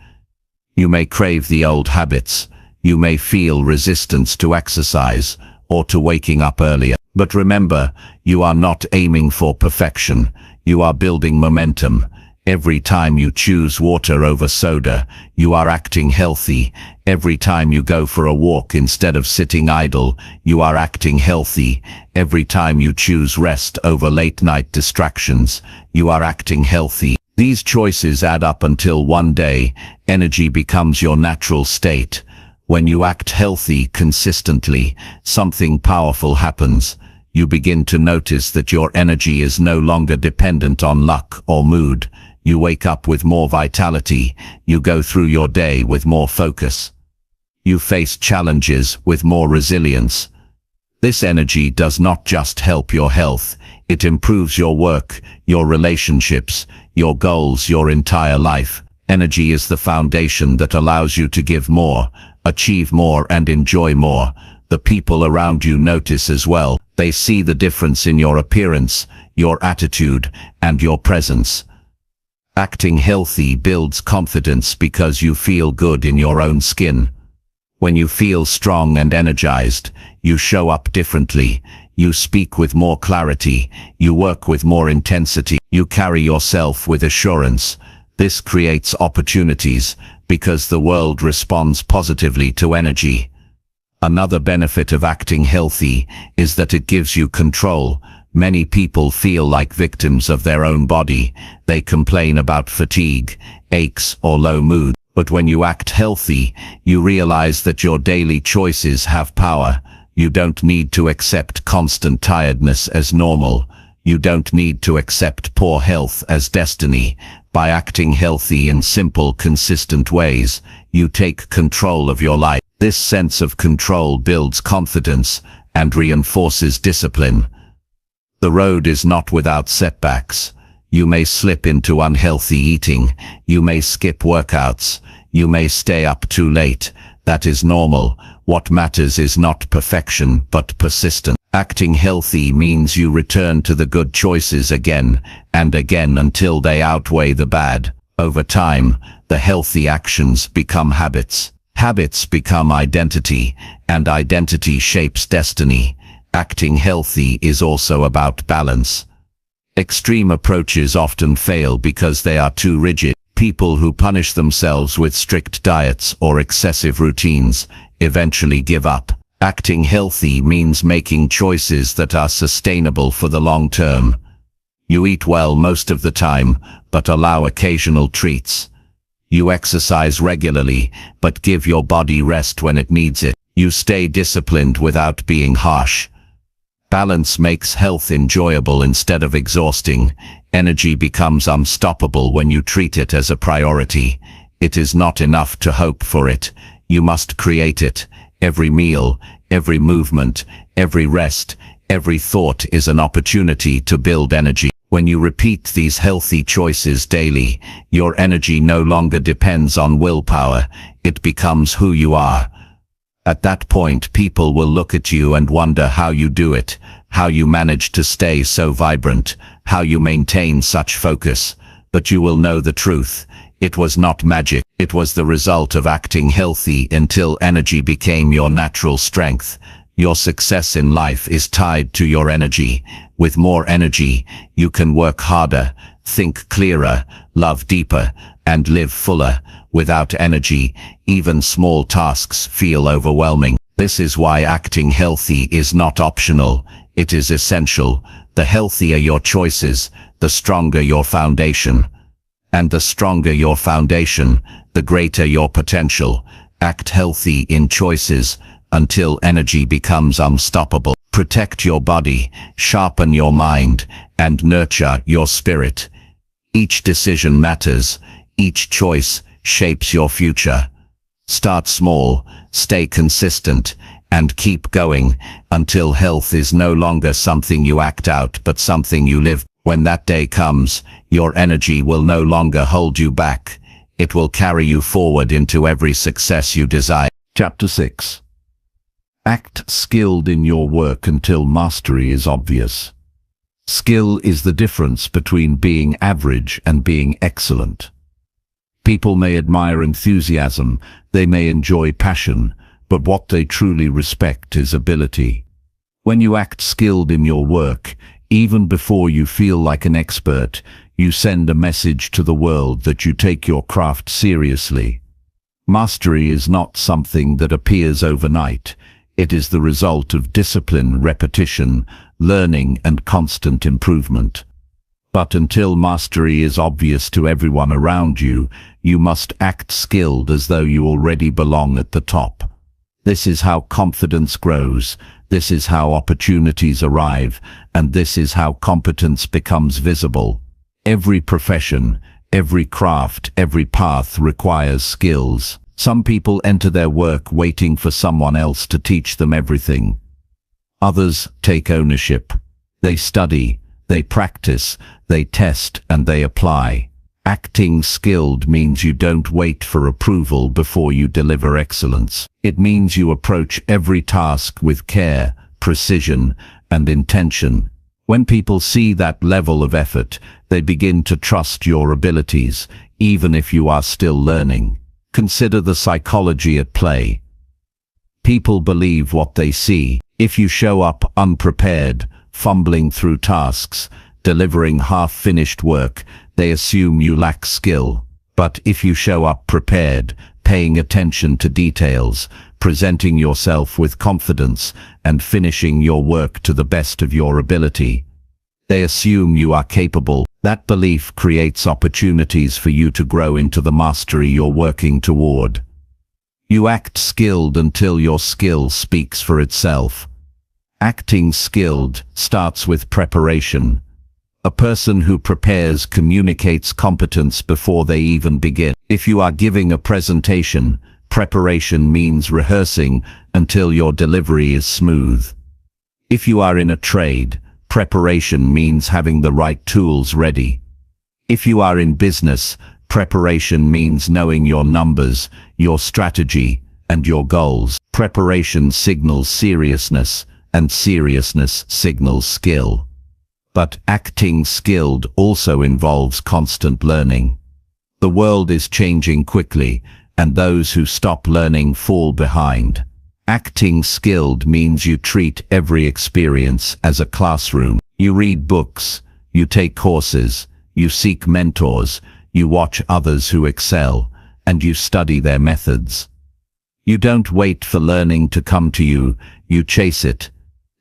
You may crave the old habits. You may feel resistance to exercise or to waking up earlier. But remember, you are not aiming for perfection. You are building momentum. Every time you choose water over soda, you are acting healthy. Every time you go for a walk instead of sitting idle, you are acting healthy. Every time you choose rest over late-night distractions, you are acting healthy. These choices add up until one day, energy becomes your natural state. When you act healthy consistently, something powerful happens. You begin to notice that your energy is no longer dependent on luck or mood. You wake up with more vitality. You go through your day with more focus. You face challenges with more resilience. This energy does not just help your health, it improves your work, your relationships, your goals, your entire life. Energy is the foundation that allows you to give more, achieve more, and enjoy more. The people around you notice as well. They see the difference in your appearance, your attitude, and your presence. Acting healthy builds confidence because you feel good in your own skin. When you feel strong and energized, you show up differently. You speak with more clarity. You work with more intensity. You carry yourself with assurance. This creates opportunities because the world responds positively to energy. Another benefit of acting healthy is that it gives you control. Many people feel like victims of their own body. They complain about fatigue, aches, or low mood. But when you act healthy, you realize that your daily choices have power. You don't need to accept constant tiredness as normal. You don't need to accept poor health as destiny. By acting healthy in simple, consistent ways, you take control of your life. This sense of control builds confidence and reinforces discipline. The road is not without setbacks. You may slip into unhealthy eating. You may skip workouts. You may stay up too late. That is normal. What matters is not perfection, but persistence. Acting healthy means you return to the good choices again and again until they outweigh the bad. Over time, the healthy actions become habits. Habits become identity, and identity shapes destiny. Acting healthy is also about balance. Extreme approaches often fail because they are too rigid. People who punish themselves with strict diets or excessive routines eventually give up. Acting healthy means making choices that are sustainable for the long term. You eat well most of the time, but allow occasional treats. You exercise regularly, but give your body rest when it needs it. You stay disciplined without being harsh. Balance makes health enjoyable instead of exhausting. Energy becomes unstoppable when you treat it as a priority. It is not enough to hope for it. You must create it. Every meal, every movement, every rest, every thought is an opportunity to build energy. When you repeat these healthy choices daily, your energy no longer depends on willpower. It becomes who you are. At that point, people will look at you and wonder how you do it, how you manage to stay so vibrant, how you maintain such focus. But you will know the truth. It was not magic. It was the result of acting healthy until energy became your natural strength. Your success in life is tied to your energy. With more energy, you can work harder, think clearer, love deeper, and live fuller. Without energy, even small tasks feel overwhelming. This is why acting healthy is not optional. It is essential. The healthier your choices, the stronger your foundation. And the stronger your foundation, the greater your potential. Act healthy in choices until energy becomes unstoppable. Protect your body, sharpen your mind, and nurture your spirit. Each decision matters. Each choice shapes your future. Start small, stay consistent, and keep going until health is no longer something you act out but something you live. When that day comes, your energy will no longer hold you back. It will carry you forward into every success you desire. Chapter 6. Act skilled in your work until mastery is obvious. Skill is the difference between being average and being excellent. People may admire enthusiasm, they may enjoy passion, but what they truly respect is ability. When you act skilled in your work, even before you feel like an expert, you send a message to the world that you take your craft seriously. Mastery is not something that appears overnight. It is the result of discipline, repetition, learning, and constant improvement. But until mastery is obvious to everyone around you, you must act skilled as though you already belong at the top. This is how confidence grows, this is how opportunities arrive, and this is how competence becomes visible. Every profession, every craft, every path requires skills. Some people enter their work waiting for someone else to teach them everything. Others take ownership. They study, they practice, they test, and they apply. Acting skilled means you don't wait for approval before you deliver excellence. It means you approach every task with care, precision, and intention. When people see that level of effort, they begin to trust your abilities, even if you are still learning. Consider the psychology at play. People believe what they see. If you show up unprepared, fumbling through tasks, delivering half-finished work, they assume you lack skill. But if you show up prepared, paying attention to details, presenting yourself with confidence, and finishing your work to the best of your ability, they assume you are capable. That belief creates opportunities for you to grow into the mastery you're working toward. You act skilled until your skill speaks for itself. Acting skilled starts with preparation. A person who prepares communicates competence before they even begin. If you are giving a presentation, preparation means rehearsing until your delivery is smooth. If you are in a trade, preparation means having the right tools ready. If you are in business, preparation means knowing your numbers, your strategy, and your goals. Preparation signals seriousness, and seriousness signals skill. But acting skilled also involves constant learning. The world is changing quickly, and those who stop learning fall behind. Acting skilled means you treat every experience as a classroom. You read books, you take courses, you seek mentors, you watch others who excel, and you study their methods. You don't wait for learning to come to you, you chase it.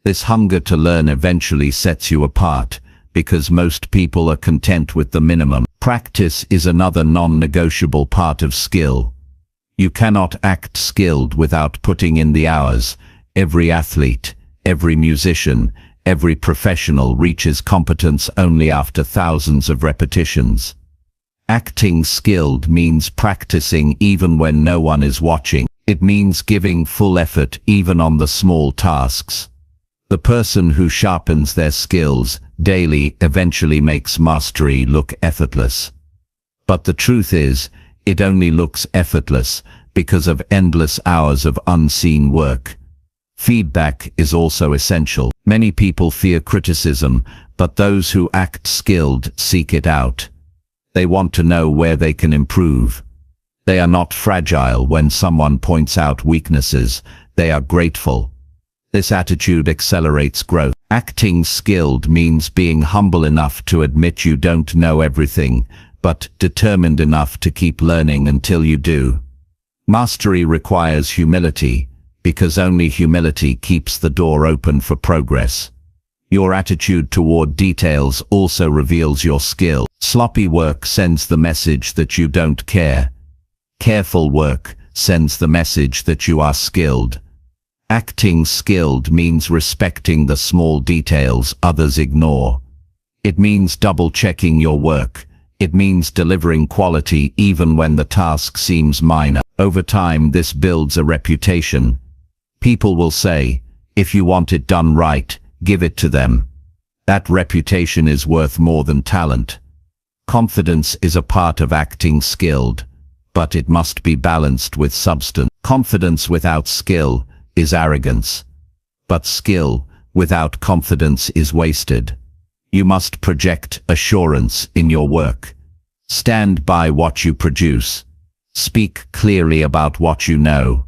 This hunger to learn eventually sets you apart, because most people are content with the minimum. Practice is another non-negotiable part of skill. You cannot act skilled without putting in the hours. Every athlete, every musician, every professional reaches competence only after thousands of repetitions. Acting skilled means practicing even when no one is watching. It means giving full effort even on the small tasks. The person who sharpens their skills daily eventually makes mastery look effortless. But the truth is, it only looks effortless because of endless hours of unseen work. Feedback is also essential. Many people fear criticism, but those who act skilled seek it out. They want to know where they can improve. They are not fragile when someone points out weaknesses. They are grateful. This attitude accelerates growth. Acting skilled means being humble enough to admit you don't know everything, but determined enough to keep learning until you do. Mastery requires humility, because only humility keeps the door open for progress. Your attitude toward details also reveals your skill. Sloppy work sends the message that you don't care. Careful work sends the message that you are skilled. Acting skilled means respecting the small details others ignore. It means double-checking your work. It means delivering quality even when the task seems minor. Over time, this builds a reputation. People will say, if you want it done right, give it to them. That reputation is worth more than talent. Confidence is a part of acting skilled, but it must be balanced with substance. Confidence without skill is arrogance, but skill without confidence is wasted. You must project assurance in your work. Stand by what you produce. Speak clearly about what you know.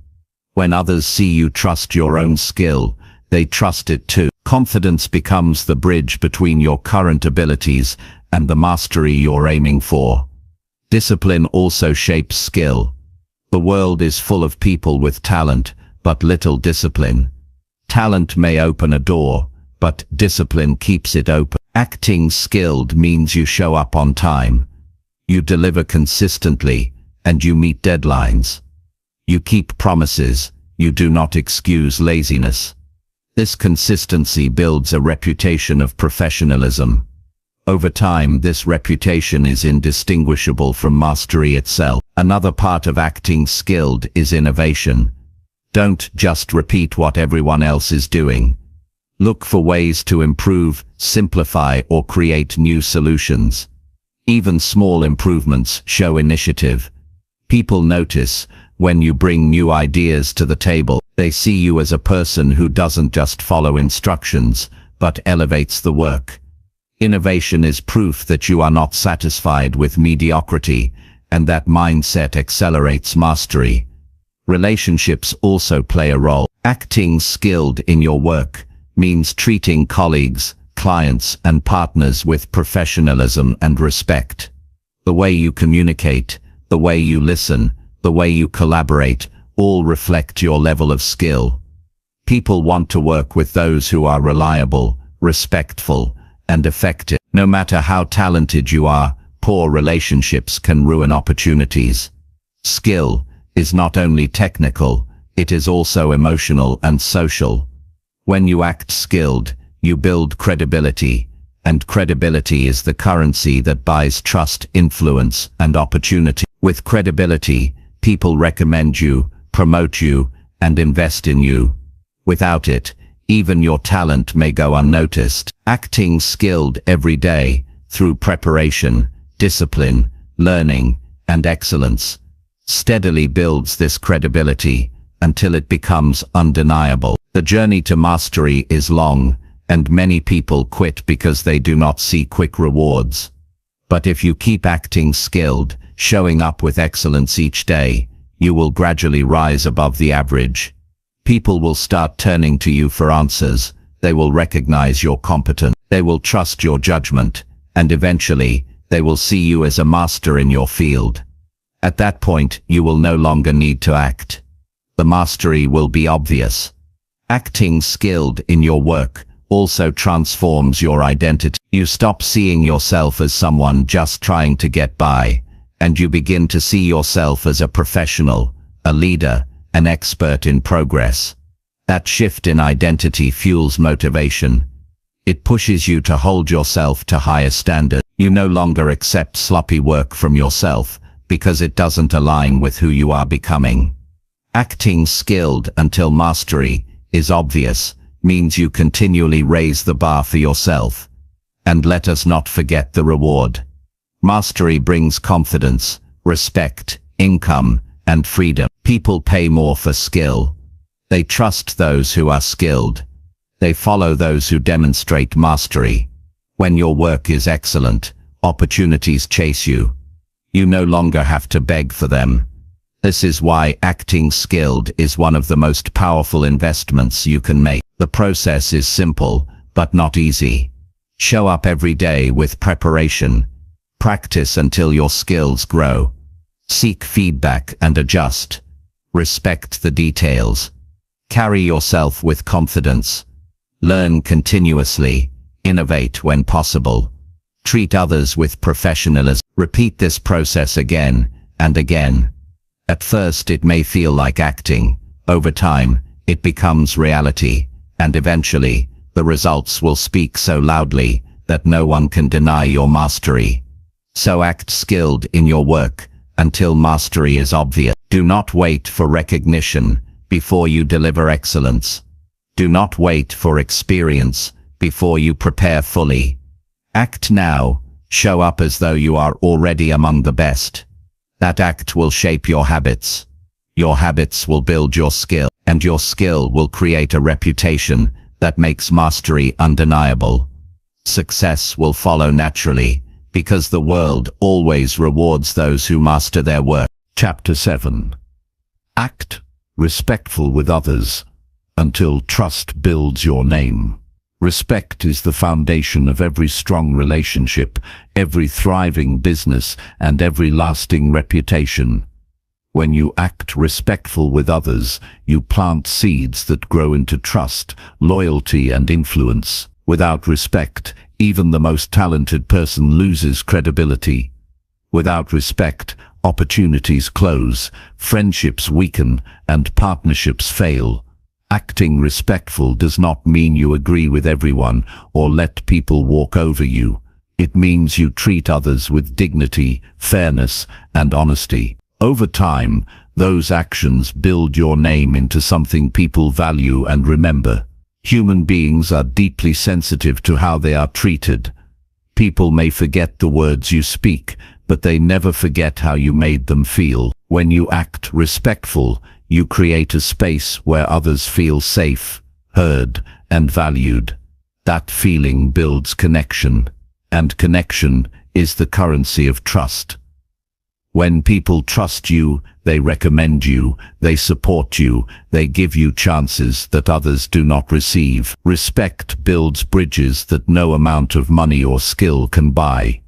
When others see you trust your own skill, they trust it too. Confidence becomes the bridge between your current abilities and the mastery you're aiming for. Discipline also shapes skill. The world is full of people with talent, but little discipline. Talent may open a door, but discipline keeps it open. Acting skilled means you show up on time. You deliver consistently, and you meet deadlines. You keep promises. You do not excuse laziness. This consistency builds a reputation of professionalism. Over time, this reputation is indistinguishable from mastery itself. Another part of acting skilled is innovation. Don't just repeat what everyone else is doing. Look for ways to improve, simplify, or create new solutions. Even small improvements show initiative. People notice when you bring new ideas to the table. They see you as a person who doesn't just follow instructions, but elevates the work. Innovation is proof that you are not satisfied with mediocrity, and that mindset accelerates mastery. Relationships also play a role. Acting skilled in your work means treating colleagues, clients, and partners with professionalism and respect. The way you communicate, the way you listen, the way you collaborate, all reflect your level of skill. People want to work with those who are reliable, respectful, and effective. No matter how talented you are, poor relationships can ruin opportunities. Skill is not only technical, it is also emotional and social. When you act skilled, you build credibility, and credibility is the currency that buys trust, influence, and opportunity. With credibility, people recommend you, promote you, and invest in you. Without it, even your talent may go unnoticed. Acting skilled every day, through preparation, discipline, learning, and excellence, steadily builds this credibility until it becomes undeniable. The journey to mastery is long, and many people quit because they do not see quick rewards. But if you keep acting skilled, showing up with excellence each day, you will gradually rise above the average. People will start turning to you for answers. They will recognize your competence. They will trust your judgment, and eventually, they will see you as a master in your field. At that point, you will no longer need to act. The mastery will be obvious. Acting skilled in your work also transforms your identity. You stop seeing yourself as someone just trying to get by, and you begin to see yourself as a professional, a leader, an expert in progress. That shift in identity fuels motivation. It pushes you to hold yourself to higher standards. You no longer accept sloppy work from yourself because it doesn't align with who you are becoming. Acting skilled until mastery is obvious means you continually raise the bar for yourself. And let us not forget the reward. Mastery brings confidence, respect, income, and freedom. People pay more for skill. They trust those who are skilled. They follow those who demonstrate mastery. When your work is excellent, opportunities chase you. You no longer have to beg for them. This is why acting skilled is one of the most powerful investments you can make. The process is simple, but not easy. Show up every day with preparation. Practice until your skills grow. Seek feedback and adjust. Respect the details. Carry yourself with confidence. Learn continuously. Innovate when possible. Treat others with professionalism. Repeat this process again and again. At first it may feel like acting. Over time, it becomes reality, and eventually, the results will speak so loudly that no one can deny your mastery. So act skilled in your work until mastery is obvious. Do not wait for recognition before you deliver excellence. Do not wait for experience before you prepare fully. Act now. Show up as though you are already among the best. That act will shape your habits. Your habits will build your skill, and your skill will create a reputation that makes mastery undeniable. Success will follow naturally, because the world always rewards those who master their work. Chapter 7. Act respectful with others until trust builds your name. Respect is the foundation of every strong relationship, every thriving business, and every lasting reputation. When you act respectful with others, you plant seeds that grow into trust, loyalty, and influence. Without respect, even the most talented person loses credibility. Without respect, opportunities close, friendships weaken, and partnerships fail. Acting respectful does not mean you agree with everyone or let people walk over you. It means you treat others with dignity, fairness, and honesty. Over time, those actions build your name into something people value and remember. Human beings are deeply sensitive to how they are treated. People may forget the words you speak, but they never forget how you made them feel. When you act respectful, you create a space where others feel safe, heard, and valued. That feeling builds connection, and connection is the currency of trust. When people trust you, they recommend you, they support you, they give you chances that others do not receive. Respect builds bridges that no amount of money or skill can buy.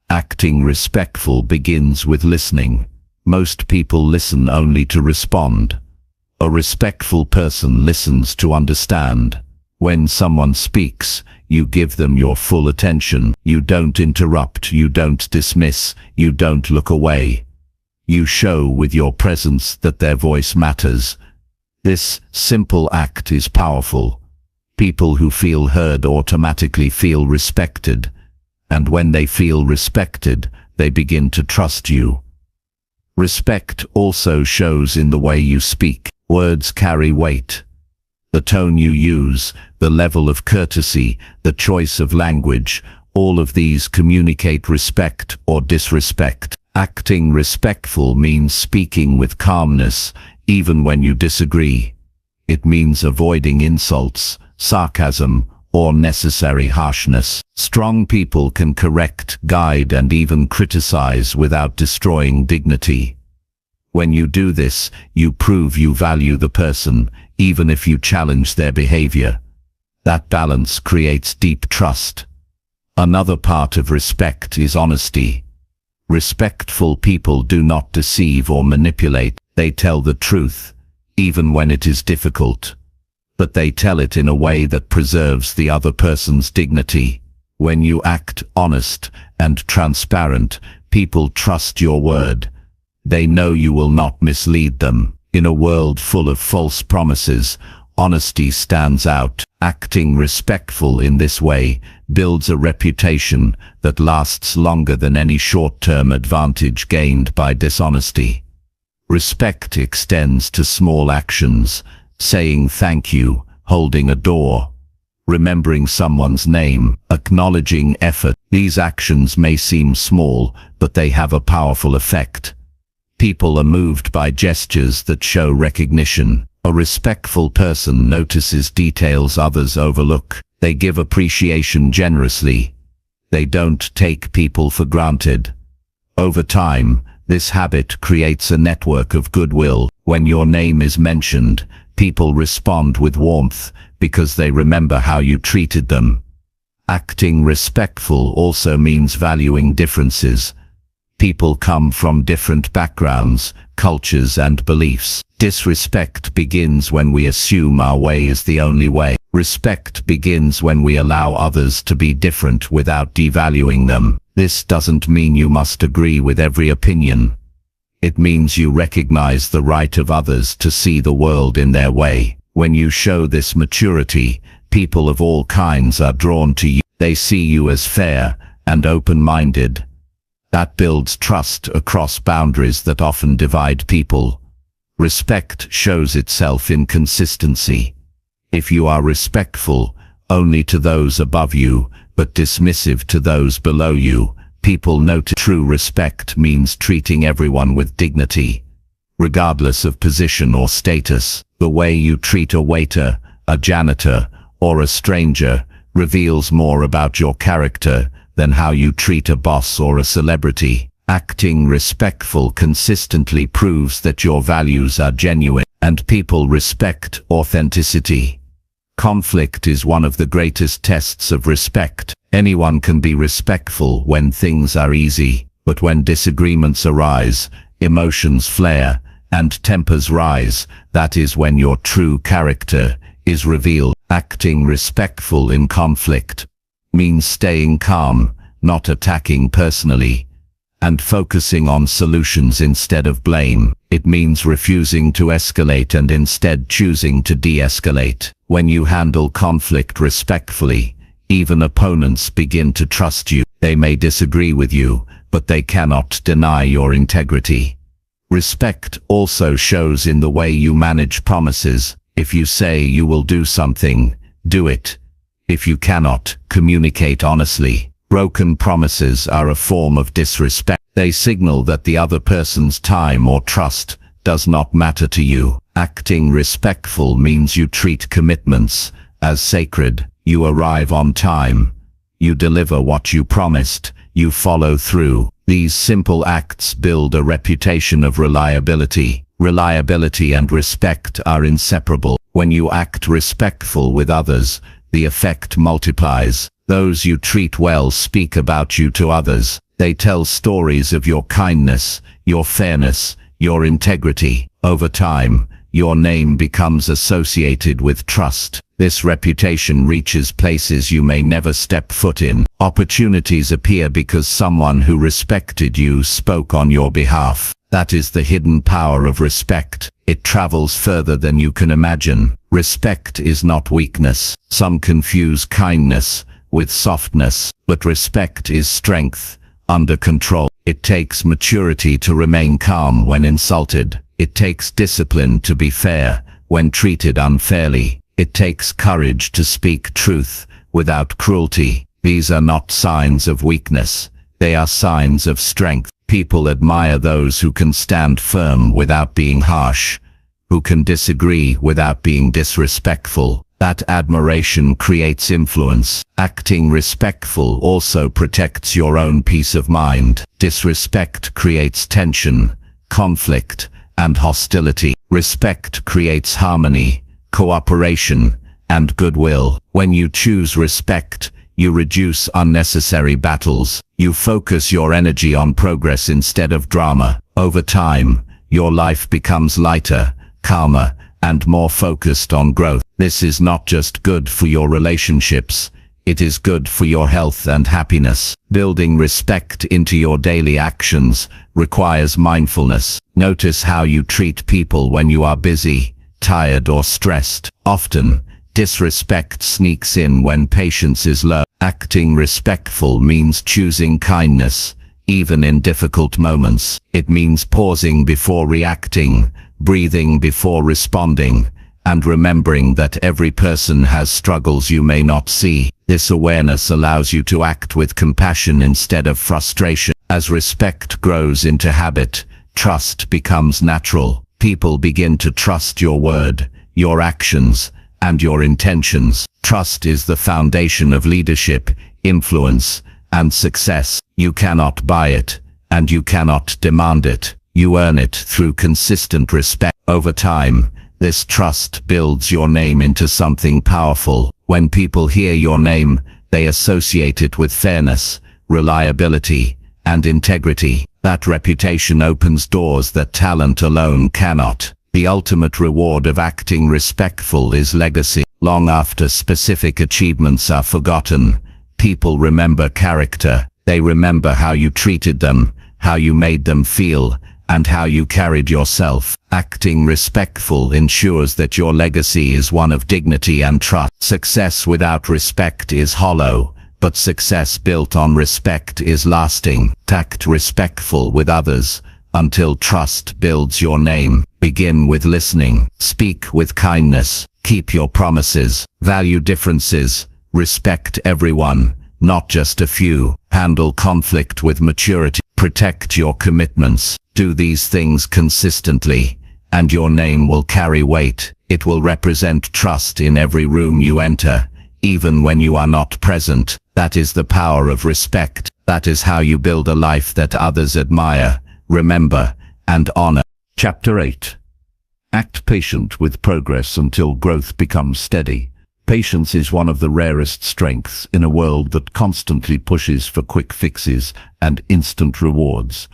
Acting respectful begins with listening. Most people listen only to respond. A respectful person listens to understand. When someone speaks, you give them your full attention. You don't interrupt, you don't dismiss, you don't look away. You show with your presence that their voice matters. This simple act is powerful. People who feel heard automatically feel respected. And when they feel respected, they begin to trust you. Respect also shows in the way you speak. Words carry weight. The tone you use, the level of courtesy, the choice of language, all of these communicate respect or disrespect. Acting respectful means speaking with calmness, even when you disagree. It means avoiding insults, sarcasm, or necessary harshness. Strong people can correct, guide, and even criticize without destroying dignity. When you do this, you prove you value the person, even if you challenge their behavior. That balance creates deep trust. Another part of respect is honesty. Respectful people do not deceive or manipulate. They tell the truth, even when it is difficult. But they tell it in a way that preserves the other person's dignity. When you act honest and transparent, people trust your word. They know you will not mislead them. In a world full of false promises, honesty stands out. Acting respectful in this way builds a reputation that lasts longer than any short-term advantage gained by dishonesty. Respect extends to small actions, saying thank you, holding a door, remembering someone's name, acknowledging effort. These actions may seem small, but they have a powerful effect. People are moved by gestures that show recognition. A respectful person notices details others overlook. They give appreciation generously. They don't take people for granted. Over time, this habit creates a network of goodwill. When your name is mentioned, people respond with warmth because they remember how you treated them. Acting respectful also means valuing differences. People come from different backgrounds, cultures, and beliefs. Disrespect begins when we assume our way is the only way. Respect begins when we allow others to be different without devaluing them. This doesn't mean you must agree with every opinion. It means you recognize the right of others to see the world in their way. When you show this maturity, people of all kinds are drawn to you. They see you as fair and open-minded. That builds trust across boundaries that often divide people. Respect shows itself in consistency. If you are respectful only to those above you, but dismissive to those below you, people notice. True respect means treating everyone with dignity, regardless of position or status. The way you treat a waiter, a janitor, or a stranger reveals more about your character than how you treat a boss or a celebrity. Acting respectful consistently proves that your values are genuine, and people respect authenticity. Conflict is one of the greatest tests of respect. Anyone can be respectful when things are easy, but when disagreements arise, emotions flare, and tempers rise, that is when your true character is revealed. Acting respectful in conflict means staying calm, not attacking personally, and focusing on solutions instead of blame. It means refusing to escalate and instead choosing to de-escalate. When you handle conflict respectfully, even opponents begin to trust you. They may disagree with you, but they cannot deny your integrity. Respect also shows in the way you manage promises. If you say you will do something, do it. If you cannot, communicate honestly. Broken promises are a form of disrespect. They signal that the other person's time or trust does not matter to you. Acting respectful means you treat commitments as sacred. You arrive on time. You deliver what you promised. You follow through. These simple acts build a reputation of reliability. Reliability and respect are inseparable. When you act respectful with others, the effect multiplies. Those you treat well speak about you to others. They tell stories of your kindness, your fairness, your integrity. Over time, your name becomes associated with trust. This reputation reaches places you may never step foot in. Opportunities appear because someone who respected you spoke on your behalf. That is the hidden power of respect. It travels further than you can imagine. Respect is not weakness. Some confuse kindness with softness, but respect is strength, under control. It takes maturity to remain calm when insulted. It takes discipline to be fair when treated unfairly. It takes courage to speak truth without cruelty. These are not signs of weakness. They are signs of strength. People admire those who can stand firm without being harsh, who can disagree without being disrespectful. That admiration creates influence. Acting respectful also protects your own peace of mind. Disrespect creates tension, conflict, and hostility. Respect creates harmony, cooperation, and goodwill. When you choose respect, you reduce unnecessary battles. You focus your energy on progress instead of drama. Over time, your life becomes lighter, calmer, and more focused on growth. This is not just good for your relationships, it is good for your health and happiness. Building respect into your daily actions requires mindfulness. Notice how you treat people when you are busy, tired, or stressed. Often, disrespect sneaks in when patience is low. Acting respectful means choosing kindness, even in difficult moments. It means pausing before reacting, breathing before responding, and remembering that every person has struggles you may not see. This awareness allows you to act with compassion instead of frustration. As respect grows into habit, trust becomes natural. People begin to trust your word, your actions, and your intentions. Trust is the foundation of leadership, influence, and success. You cannot buy it, and you cannot demand it. You earn it through consistent respect. Over time, this trust builds your name into something powerful. When people hear your name, they associate it with fairness, reliability, and integrity. That reputation opens doors that talent alone cannot. The ultimate reward of acting respectful is legacy. Long after specific achievements are forgotten, people remember character. They remember how you treated them, how you made them feel, and how you carried yourself. Acting respectful ensures that your legacy is one of dignity and trust. Success without respect is hollow, but success built on respect is lasting. Act respectful with others until trust builds your name. Begin with listening. Speak with kindness. Keep your promises. Value differences. Respect everyone, not just a few. Handle conflict with maturity. Protect your commitments. Do these things consistently, and your name will carry weight. It will represent trust in every room you enter, even when you are not present. That is the power of respect. That is how you build a life that others admire, remember, and honor. Chapter 8. Act patient with progress until growth becomes steady. Patience is one of the rarest strengths in a world that constantly pushes for quick fixes and instant rewards.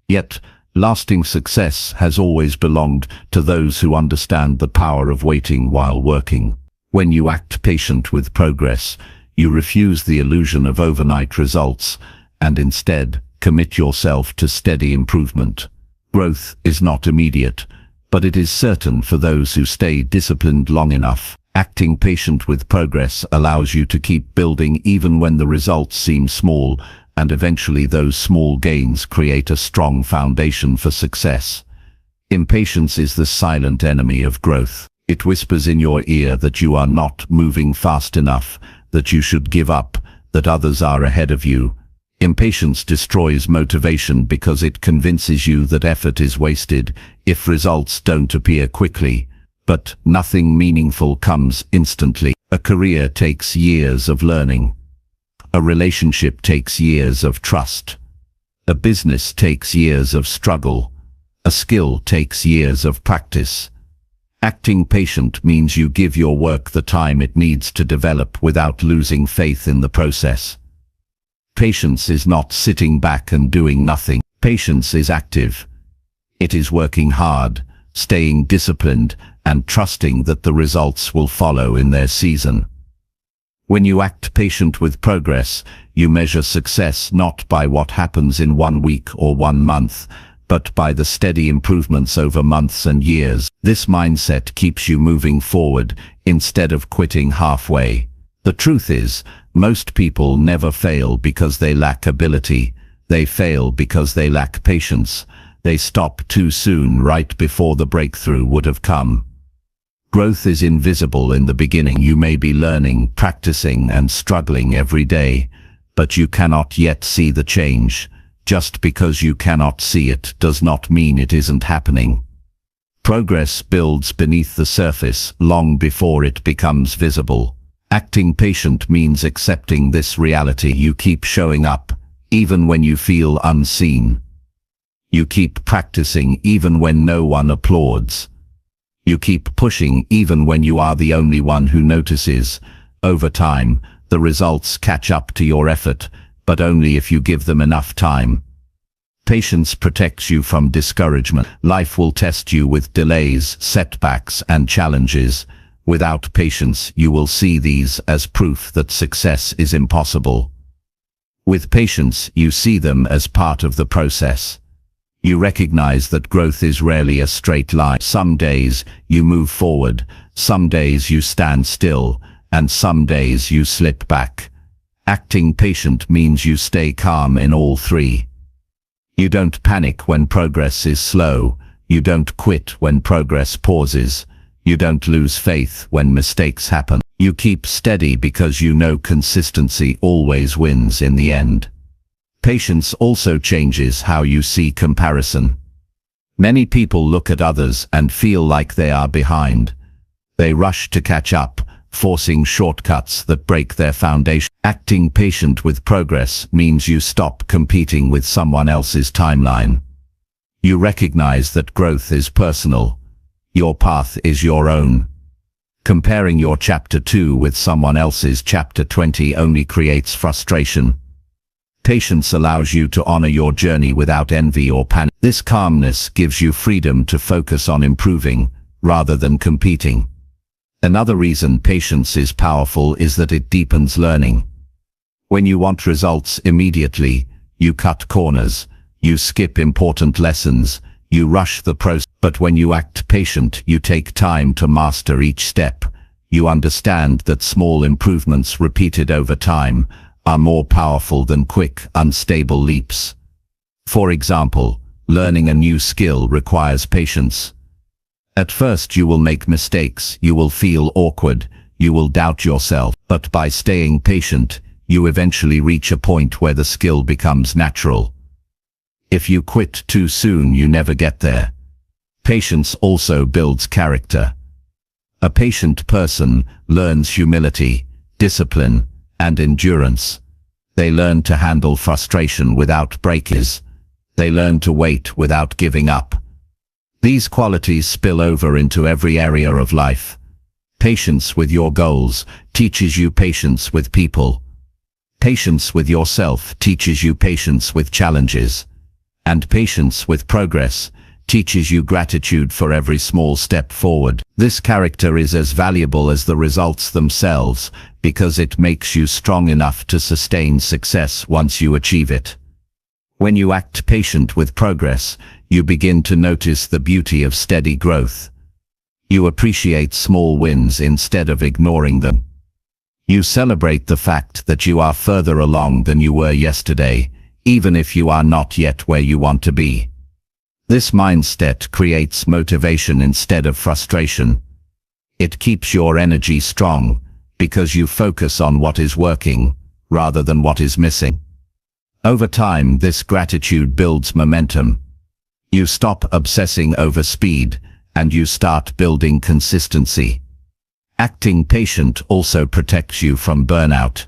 Yet, lasting success has always belonged to those who understand the power of waiting while working. When you act patient with progress, you refuse the illusion of overnight results and instead commit yourself to steady improvement. Growth is not immediate, but it is certain for those who stay disciplined long enough. Acting patient with progress allows you to keep building even when the results seem small, and eventually those small gains create a strong foundation for success. Impatience is the silent enemy of growth. It whispers in your ear that you are not moving fast enough, that you should give up, that others are ahead of you. Impatience destroys motivation because it convinces you that effort is wasted if results don't appear quickly. But nothing meaningful comes instantly. A career takes years of learning. A relationship takes years of trust. A business takes years of struggle. A skill takes years of practice. Acting patient means you give your work the time it needs to develop without losing faith in the process. Patience is not sitting back and doing nothing. Patience is active. It is working hard, staying disciplined, and trusting that the results will follow in their season. When you act patient with progress, you measure success not by what happens in 1 week or 1 month, but by the steady improvements over months and years. This mindset keeps you moving forward instead of quitting halfway. The truth is, most people never fail because they lack ability. They fail because they lack patience. They stop too soon, right before the breakthrough would have come. Growth is invisible in the beginning. You may be learning, practicing, and struggling every day, but you cannot yet see the change. Just because you cannot see it does not mean it isn't happening. Progress builds beneath the surface long before it becomes visible. Acting patient means accepting this reality. You keep showing up, even when you feel unseen. You keep practicing even when no one applauds. You keep pushing even when you are the only one who notices. Over time, the results catch up to your effort, but only if you give them enough time. Patience protects you from discouragement. Life will test you with delays, setbacks, and challenges. Without patience, you will see these as proof that success is impossible. With patience, you see them as part of the process. You recognize that growth is rarely a straight line. Some days you move forward, some days you stand still, and some days you slip back. Acting patient means you stay calm in all three. You don't panic when progress is slow. You don't quit when progress pauses. You don't lose faith when mistakes happen. You keep steady because you know consistency always wins in the end. Patience also changes how you see comparison. Many people look at others and feel like they are behind. They rush to catch up, forcing shortcuts that break their foundation. Acting patient with progress means you stop competing with someone else's timeline. You recognize that growth is personal. Your path is your own. Comparing your chapter 2 with someone else's chapter 20 only creates frustration. Patience allows you to honor your journey without envy or panic. This calmness gives you freedom to focus on improving, rather than competing. Another reason patience is powerful is that it deepens learning. When you want results immediately, you cut corners, you skip important lessons, you rush the process. But when you act patient, you take time to master each step. You understand that small improvements repeated over time are more powerful than quick, unstable leaps. For example, learning a new skill requires patience. At first you will make mistakes, you will feel awkward, you will doubt yourself. But by staying patient, you eventually reach a point where the skill becomes natural. If you quit too soon, you never get there. Patience also builds character. A patient person learns humility, discipline, and endurance. They learn to handle frustration without breakers. They learn to wait without giving up. These qualities spill over into every area of life. Patience with your goals teaches you patience with people. Patience with yourself teaches you patience with challenges. And patience with progress teaches you gratitude for every small step forward. This character is as valuable as the results themselves because it makes you strong enough to sustain success once you achieve it. When you act patient with progress, you begin to notice the beauty of steady growth. You appreciate small wins instead of ignoring them. You celebrate the fact that you are further along than you were yesterday, even if you are not yet where you want to be. This mindset creates motivation instead of frustration. It keeps your energy strong, because you focus on what is working, rather than what is missing. Over time, this gratitude builds momentum. You stop obsessing over speed, and you start building consistency. Acting patient also protects you from burnout.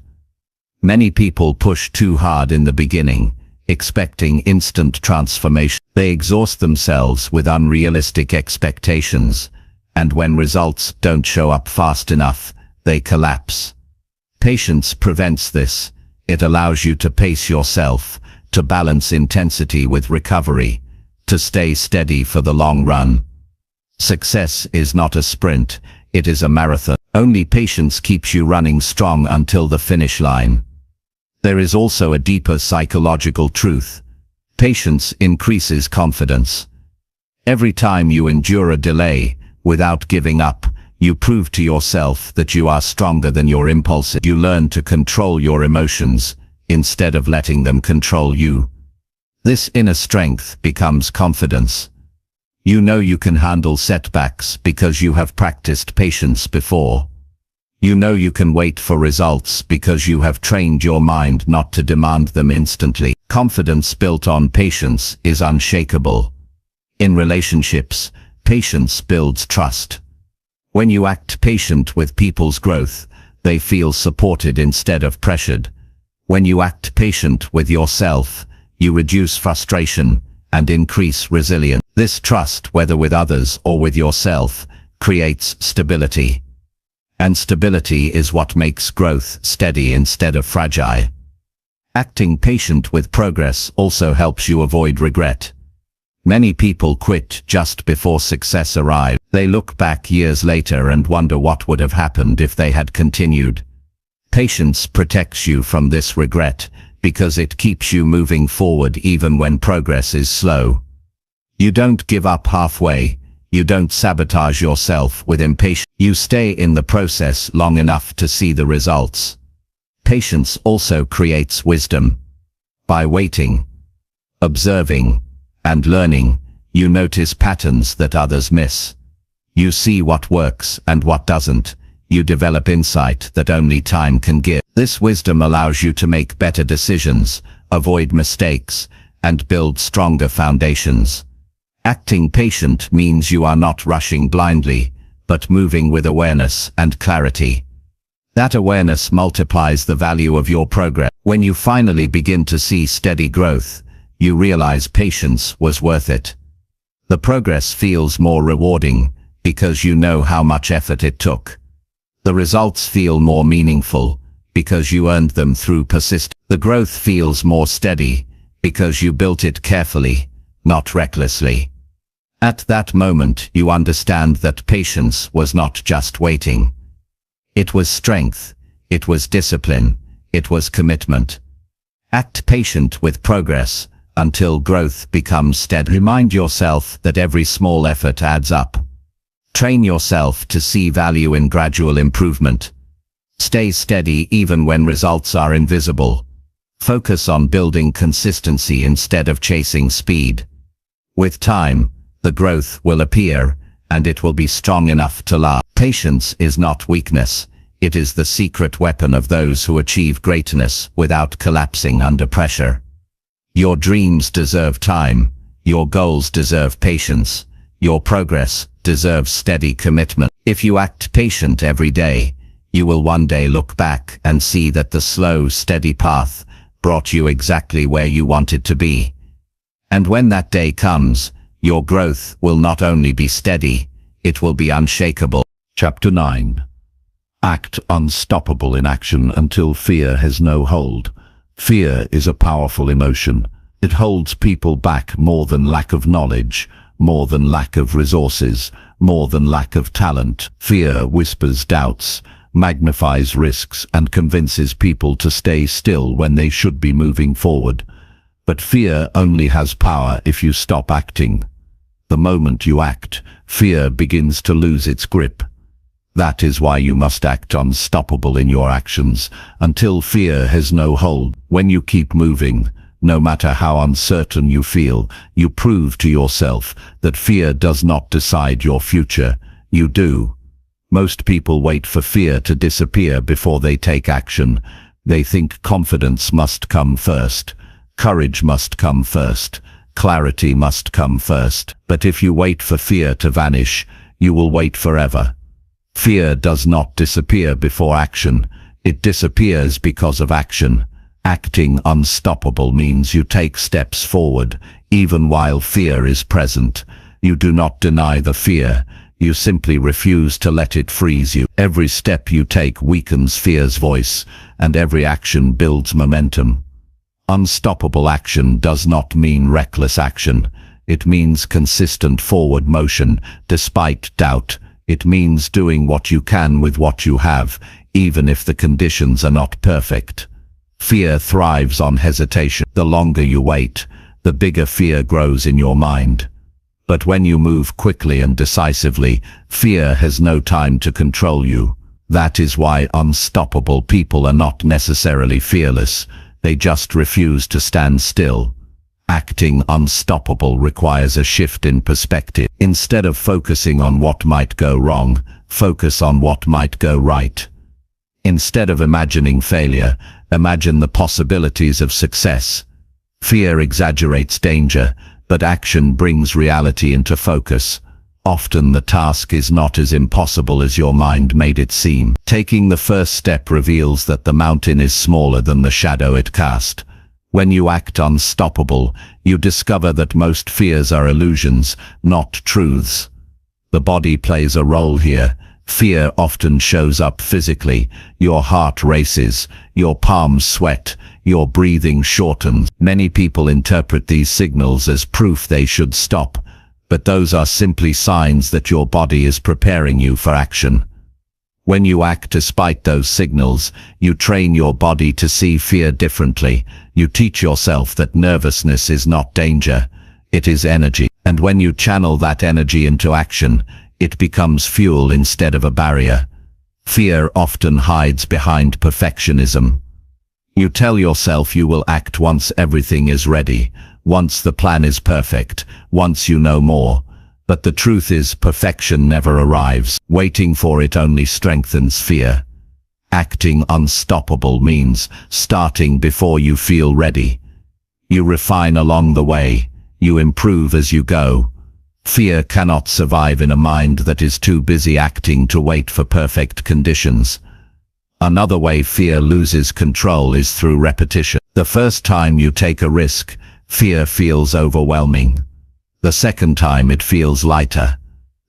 Many people push too hard in the beginning, expecting instant transformation. They exhaust themselves with unrealistic expectations, and when results don't show up fast enough, they collapse. Patience prevents this. It allows you to pace yourself, to balance intensity with recovery, to stay steady for the long run. Success is not a sprint, it is a marathon. Only patience keeps you running strong until the finish line. There is also a deeper psychological truth. Patience increases confidence. Every time you endure a delay, without giving up, you prove to yourself that you are stronger than your impulses. You learn to control your emotions, instead of letting them control you. This inner strength becomes confidence. You know you can handle setbacks because you have practiced patience before. You know you can wait for results because you have trained your mind not to demand them instantly. Confidence built on patience is unshakable. In relationships, patience builds trust. When you act patient with people's growth, they feel supported instead of pressured. When you act patient with yourself, you reduce frustration and increase resilience. This trust, whether with others or with yourself, creates stability. And stability is what makes growth steady instead of fragile. Acting patient with progress also helps you avoid regret. Many people quit just before success arrives. They look back years later and wonder what would have happened if they had continued. Patience protects you from this regret because it keeps you moving forward even when progress is slow. You don't give up halfway. You don't sabotage yourself with impatience. You stay in the process long enough to see the results. Patience also creates wisdom. By waiting, observing, and learning, you notice patterns that others miss. You see what works and what doesn't. You develop insight that only time can give. This wisdom allows you to make better decisions, avoid mistakes, and build stronger foundations. Acting patient means you are not rushing blindly, but moving with awareness and clarity. That awareness multiplies the value of your progress. When you finally begin to see steady growth, you realize patience was worth it. The progress feels more rewarding because you know how much effort it took. The results feel more meaningful because you earned them through persistence. The growth feels more steady because you built it carefully, not recklessly. At that moment, you understand that patience was not just waiting. It was strength, it was discipline, it was commitment. Act patient with progress until growth becomes steady. Remind yourself that every small effort adds up. Train yourself to see value in gradual improvement. Stay steady even when results are invisible. Focus on building consistency instead of chasing speed. With time, the growth will appear, and it will be strong enough to last. Patience is not weakness. It is the secret weapon of those who achieve greatness without collapsing under pressure. Your dreams deserve time. Your goals deserve patience. Your progress deserves steady commitment. If you act patient every day, you will one day look back and see that the slow, steady path brought you exactly where you wanted to be. And when that day comes, your growth will not only be steady, it will be unshakable. Chapter 9. Act unstoppable in action until fear has no hold. Fear is a powerful emotion. It holds people back more than lack of knowledge, more than lack of resources, more than lack of talent. Fear whispers doubts, magnifies risks, and convinces people to stay still when they should be moving forward. But fear only has power if you stop acting. The moment you act, fear begins to lose its grip. That is why you must act unstoppable in your actions, until fear has no hold. When you keep moving, no matter how uncertain you feel, you prove to yourself that fear does not decide your future. You do. Most people wait for fear to disappear before they take action. They think confidence must come first, courage must come first, clarity must come first. But if you wait for fear to vanish, you will wait forever. Fear does not disappear before action. It disappears because of action. Acting unstoppable means you take steps forward, even while fear is present. You do not deny the fear. You simply refuse to let it freeze you. Every step you take weakens fear's voice, and every action builds momentum. Unstoppable action does not mean reckless action. It means consistent forward motion, despite doubt. It means doing what you can with what you have, even if the conditions are not perfect. Fear thrives on hesitation. The longer you wait, the bigger fear grows in your mind. But when you move quickly and decisively, fear has no time to control you. That is why unstoppable people are not necessarily fearless. They just refuse to stand still. Acting unstoppable requires a shift in perspective. Instead of focusing on what might go wrong, focus on what might go right. Instead of imagining failure, imagine the possibilities of success. Fear exaggerates danger, but action brings reality into focus. Often the task is not as impossible as your mind made it seem. Taking the first step reveals that the mountain is smaller than the shadow it cast. When you act unstoppable, you discover that most fears are illusions, not truths. The body plays a role here. Fear often shows up physically. Your heart races, your palms sweat, your breathing shortens. Many people interpret these signals as proof they should stop, but those are simply signs that your body is preparing you for action. When you act despite those signals, you train your body to see fear differently. You teach yourself that nervousness is not danger, it is energy. And when you channel that energy into action, it becomes fuel instead of a barrier. Fear often hides behind perfectionism. You tell yourself you will act once everything is ready, once the plan is perfect, once you know more. But the truth is, perfection never arrives. Waiting for it only strengthens fear. Acting unstoppable means starting before you feel ready. You refine along the way. You improve as you go. Fear cannot survive in a mind that is too busy acting to wait for perfect conditions. Another way fear loses control is through repetition. The first time you take a risk, fear feels overwhelming. The second time it feels lighter.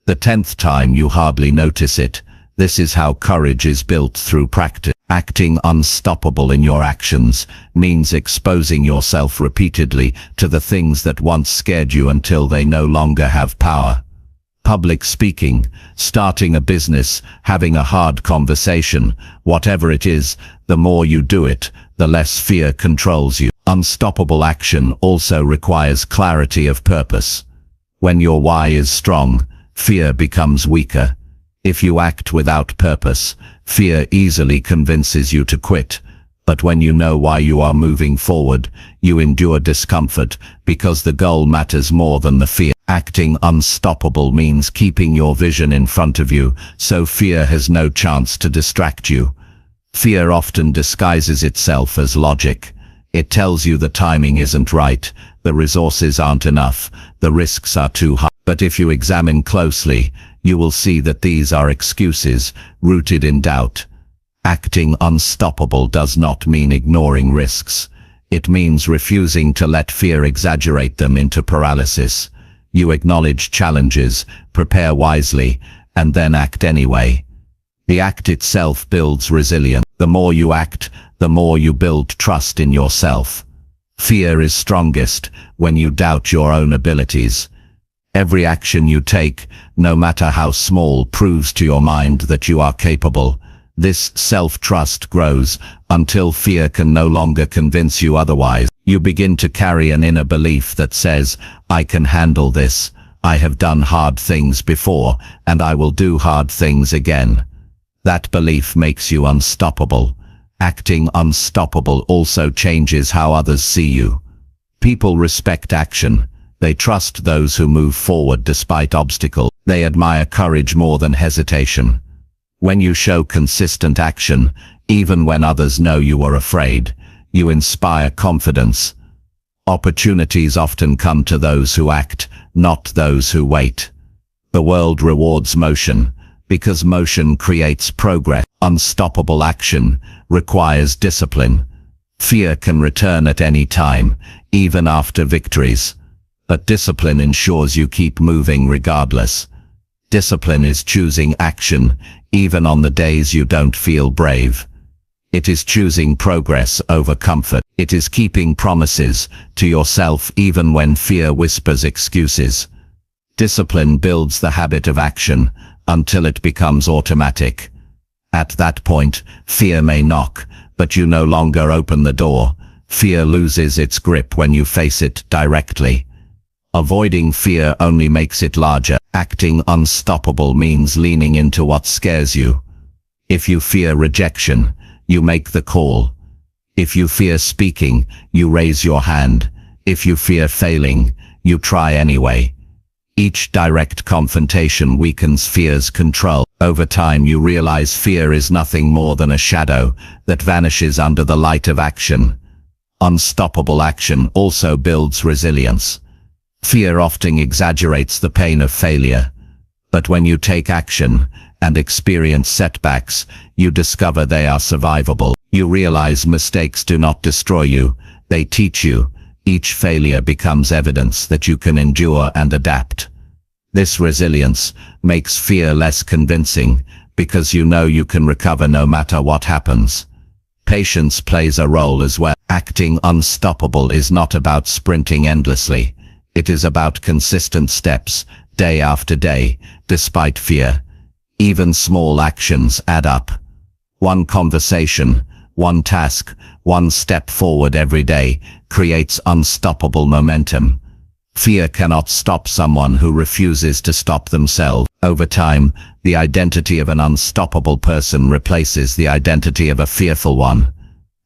The 10th time you hardly notice it. This is how courage is built through practice. Acting unstoppable in your actions means exposing yourself repeatedly to the things that once scared you until they no longer have power. Public speaking, starting a business, having a hard conversation, whatever it is, the more you do it, the less fear controls you. Unstoppable action also requires clarity of purpose. When your why is strong, fear becomes weaker. If you act without purpose, fear easily convinces you to quit. But when you know why you are moving forward, you endure discomfort because the goal matters more than the fear. Acting unstoppable means keeping your vision in front of you, so fear has no chance to distract you. Fear often disguises itself as logic. It tells you the timing isn't right, the resources aren't enough, the risks are too high. But if you examine closely, you will see that these are excuses, rooted in doubt. Acting unstoppable does not mean ignoring risks. It means refusing to let fear exaggerate them into paralysis. You acknowledge challenges, prepare wisely, and then act anyway. The act itself builds resilience. The more you act, the more you build trust in yourself. Fear is strongest when you doubt your own abilities. Every action you take, no matter how small, proves to your mind that you are capable. This self-trust grows until fear can no longer convince you otherwise. You begin to carry an inner belief that says, I can handle this, I have done hard things before, and I will do hard things again. That belief makes you unstoppable. Acting unstoppable also changes how others see you. People respect action. They trust those who move forward despite obstacles. They admire courage more than hesitation. When you show consistent action, even when others know you are afraid, you inspire confidence. Opportunities often come to those who act, not those who wait. The world rewards motion, because motion creates progress. Unstoppable action requires discipline. Fear can return at any time, even after victories. But discipline ensures you keep moving regardless. Discipline is choosing action, even on the days you don't feel brave. It is choosing progress over comfort. It is keeping promises to yourself even when fear whispers excuses. Discipline builds the habit of action until it becomes automatic. At that point, fear may knock, but you no longer open the door. Fear loses its grip when you face it directly. Avoiding fear only makes it larger. Acting unstoppable means leaning into what scares you. If you fear rejection, you make the call. If you fear speaking, you raise your hand. If you fear failing, you try anyway. Each direct confrontation weakens fear's control. Over time you realize fear is nothing more than a shadow that vanishes under the light of action. Unstoppable action also builds resilience. Fear often exaggerates the pain of failure. But when you take action and experience setbacks, you discover they are survivable. You realize mistakes do not destroy you, they teach you. Each failure becomes evidence that you can endure and adapt. This resilience makes fear less convincing, because you know you can recover no matter what happens. Patience plays a role as well. Acting unstoppable is not about sprinting endlessly. It is about consistent steps, day after day, despite fear. Even small actions add up. One conversation, one task, one step forward every day creates unstoppable momentum. Fear cannot stop someone who refuses to stop themselves. Over time, the identity of an unstoppable person replaces the identity of a fearful one.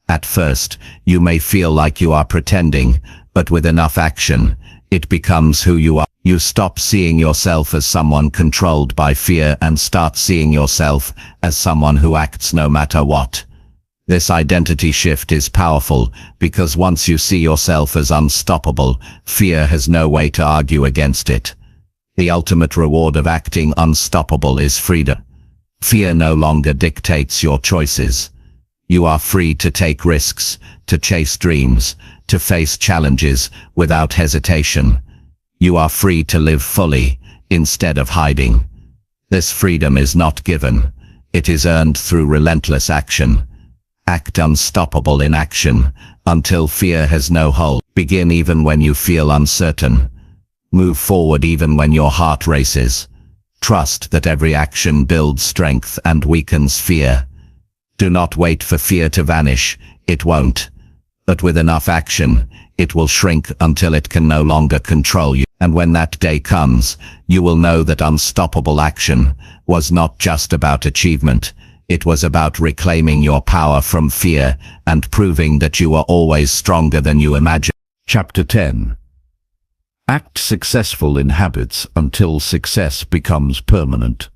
At first, you may feel like you are pretending, but with enough action, it becomes who you are. You stop seeing yourself as someone controlled by fear and start seeing yourself as someone who acts no matter what. This identity shift is powerful because once you see yourself as unstoppable, fear has no way to argue against it. The ultimate reward of acting unstoppable is freedom. Fear no longer dictates your choices. You are free to take risks, to chase dreams, to face challenges without hesitation. You are free to live fully, instead of hiding. This freedom is not given. It is earned through relentless action. Act unstoppable in action, until fear has no hold. Begin even when you feel uncertain. Move forward even when your heart races. Trust that every action builds strength and weakens fear. Do not wait for fear to vanish, it won't. But with enough action, it will shrink until it can no longer control you. And when that day comes, you will know that unstoppable action was not just about achievement. It was about reclaiming your power from fear and proving that you are always stronger than you imagine. Chapter 10. Act successful in habits until success becomes permanent.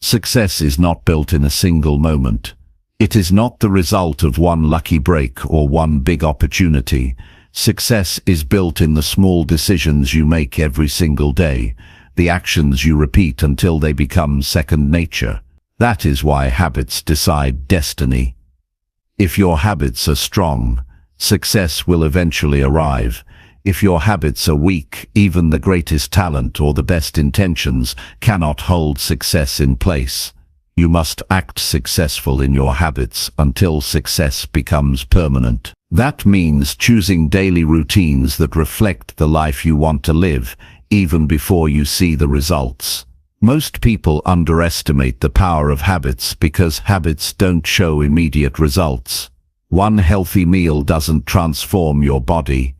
Success is not built in a single moment. It is not the result of one lucky break or one big opportunity. Success is built in the small decisions you make every single day, the actions you repeat until they become second nature. That is why habits decide destiny. If your habits are strong, success will eventually arrive. If your habits are weak, even the greatest talent or the best intentions cannot hold success in place. You must act successful in your habits until success becomes permanent. That means choosing daily routines that reflect the life you want to live, even before you see the results. Most people underestimate the power of habits because habits don't show immediate results. One healthy meal doesn't transform your body.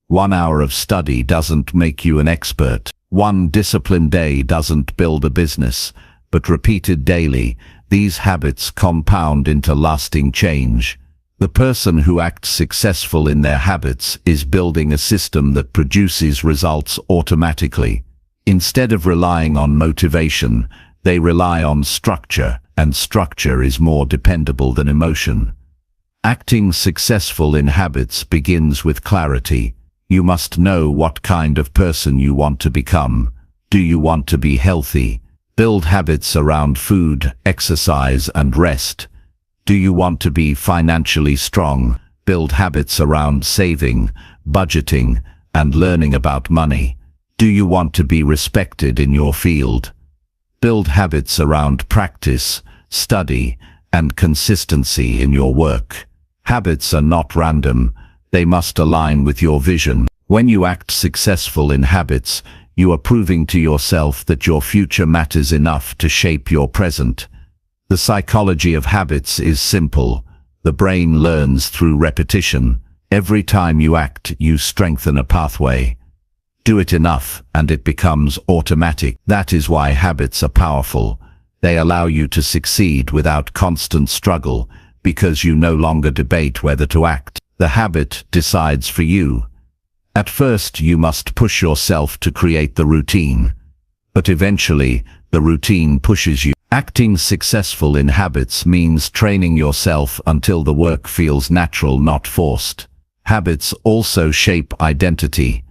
1 hour of study doesn't make you an expert. One disciplined day doesn't build a business, but repeated daily, these habits compound into lasting change. The person who acts successful in their habits is building a system that produces results automatically. Instead of relying on motivation, they rely on structure. and structure is more dependable than emotion. Acting successful in habits begins with clarity. You must know what kind of person you want to become. Do you want to be healthy? Build habits around food, exercise, and rest. Do you want to be financially strong? Build habits around saving, budgeting, and learning about money. Do you want to be respected in your field? Build habits around practice, study, and consistency in your work. Habits are not random. They must align with your vision. When you act successful in habits, you are proving to yourself that your future matters enough to shape your present. The psychology of habits is simple. The brain learns through repetition. Every time you act, you strengthen a pathway. Do it enough, and it becomes automatic. That is why habits are powerful. They allow you to succeed without constant struggle, because you no longer debate whether to act. The habit decides for you. At first, you must push yourself to create the routine. But eventually, the routine pushes you. Acting successful in habits means training yourself until the work feels natural, not forced. Habits also shape identity.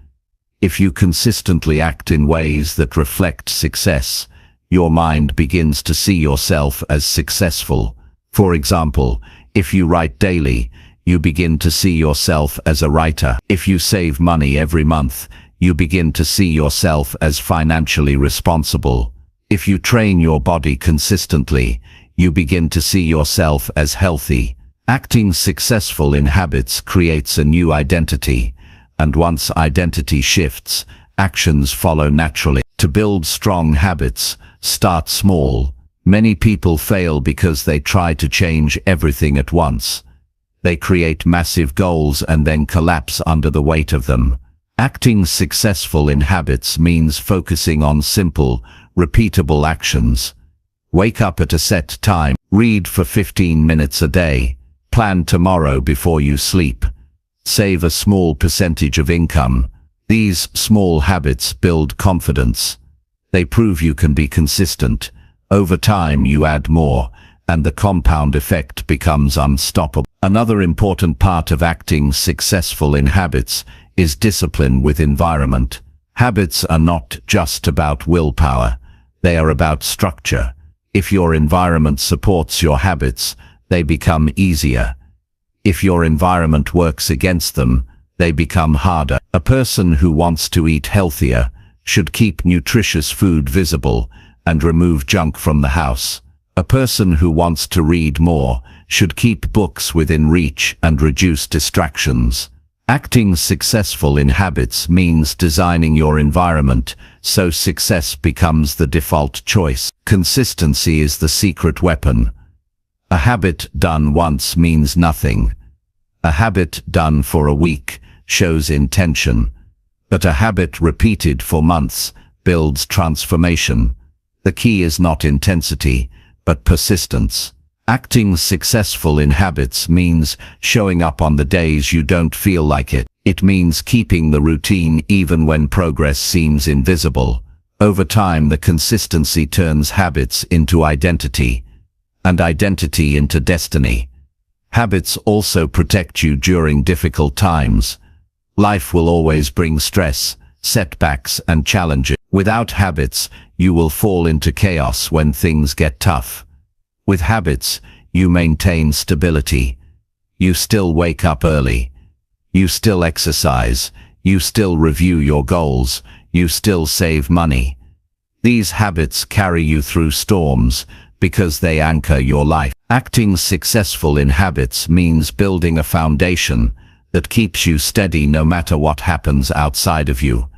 If you consistently act in ways that reflect success, your mind begins to see yourself as successful. For example, if you write daily, you begin to see yourself as a writer. If you save money every month, you begin to see yourself as financially responsible. If you train your body consistently, you begin to see yourself as healthy. Acting successful in habits creates a new identity, and once identity shifts, actions follow naturally. To build strong habits, start small. Many people fail because they try to change everything at once. They create massive goals and then collapse under the weight of them. Acting successful in habits means focusing on simple, repeatable actions. Wake up at a set time. Read for 15 minutes a day. Plan tomorrow before you sleep. Save a small percentage of income. These small habits build confidence. They prove you can be consistent. Over time you add more, and the compound effect becomes unstoppable. Another important part of acting successful in habits is discipline with environment. Habits are not just about willpower. They are about structure. If your environment supports your habits, they become easier. If your environment works against them, they become harder. A person who wants to eat healthier should keep nutritious food visible and remove junk from the house. A person who wants to read more should keep books within reach and reduce distractions. Acting successful in habits means designing your environment so success becomes the default choice. Consistency is the secret weapon. A habit done once means nothing. A habit done for a week shows intention. But a habit repeated for months builds transformation. The key is not intensity, but persistence. Acting successful in habits means showing up on the days you don't feel like it. It means keeping the routine even when progress seems invisible. Over time, the consistency turns habits into identity, and identity into destiny. Habits also protect you during difficult times. Life will always bring stress, setbacks, and challenges. Without habits, you will fall into chaos when things get tough. With habits, you maintain stability. You still wake up early. You still exercise. You still review your goals. You still save money. These habits carry you through storms because they anchor your life. Acting successful in habits means building a foundation that keeps you steady no matter what happens outside of you.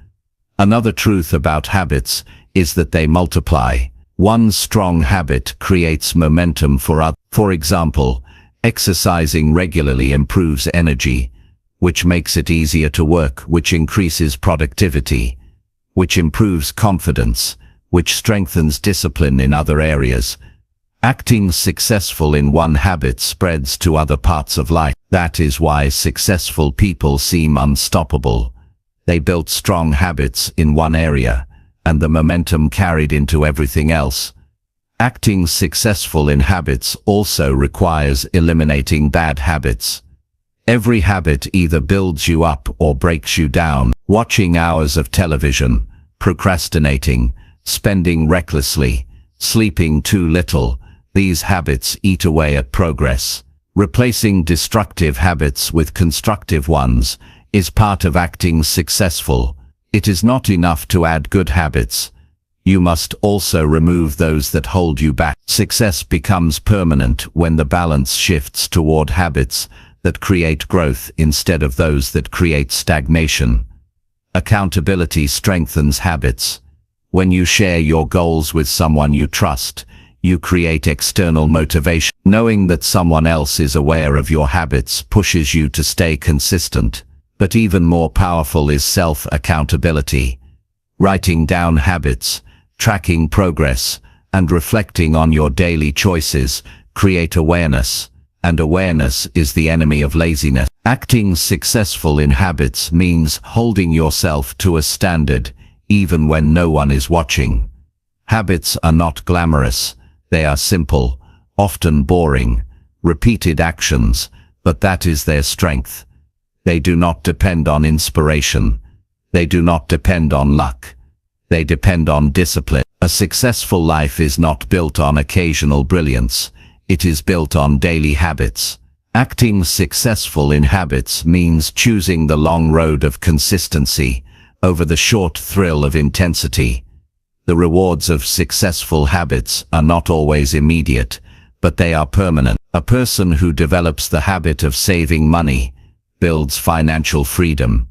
Another truth about habits is that they multiply. One strong habit creates momentum for others. For example, exercising regularly improves energy, which makes it easier to work, which increases productivity, which improves confidence, which strengthens discipline in other areas. Acting successful in one habit spreads to other parts of life. That is why successful people seem unstoppable. They built strong habits in one area, and the momentum carried into everything else. Acting successful in habits also requires eliminating bad habits. Every habit either builds you up or breaks you down. Watching hours of television, procrastinating, spending recklessly, sleeping too little, these habits eat away at progress. Replacing destructive habits with constructive ones is part of acting successful. It is not enough to add good habits. You must also remove those that hold you back. Success becomes permanent when the balance shifts toward habits that create growth instead of those that create stagnation. Accountability strengthens habits. When you share your goals with someone you trust, you create external motivation. Knowing that someone else is aware of your habits pushes you to stay consistent. But even more powerful is self-accountability. Writing down habits, tracking progress, and reflecting on your daily choices create awareness, and awareness is the enemy of laziness. Acting successful in habits means holding yourself to a standard, even when no one is watching. Habits are not glamorous, they are simple, often boring, repeated actions, but that is their strength. They do not depend on inspiration. They do not depend on luck. They depend on discipline. A successful life is not built on occasional brilliance. It is built on daily habits. Acting successful in habits means choosing the long road of consistency over the short thrill of intensity. The rewards of successful habits are not always immediate, but they are permanent. A person who develops the habit of saving money builds financial freedom.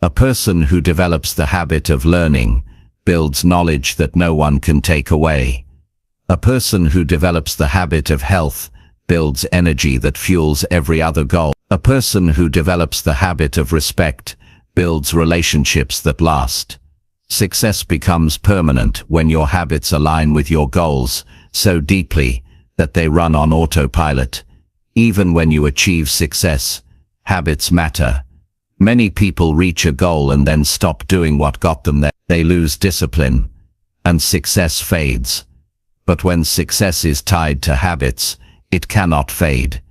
A person who develops the habit of learning builds knowledge that no one can take away. A person who develops the habit of health builds energy that fuels every other goal. A person who develops the habit of respect builds relationships that last. Success becomes permanent when your habits align with your goals so deeply that they run on autopilot. Even when you achieve success, habits matter. Many people reach a goal and then stop doing what got them there. They lose discipline, and success fades. But when success is tied to habits, it cannot fade.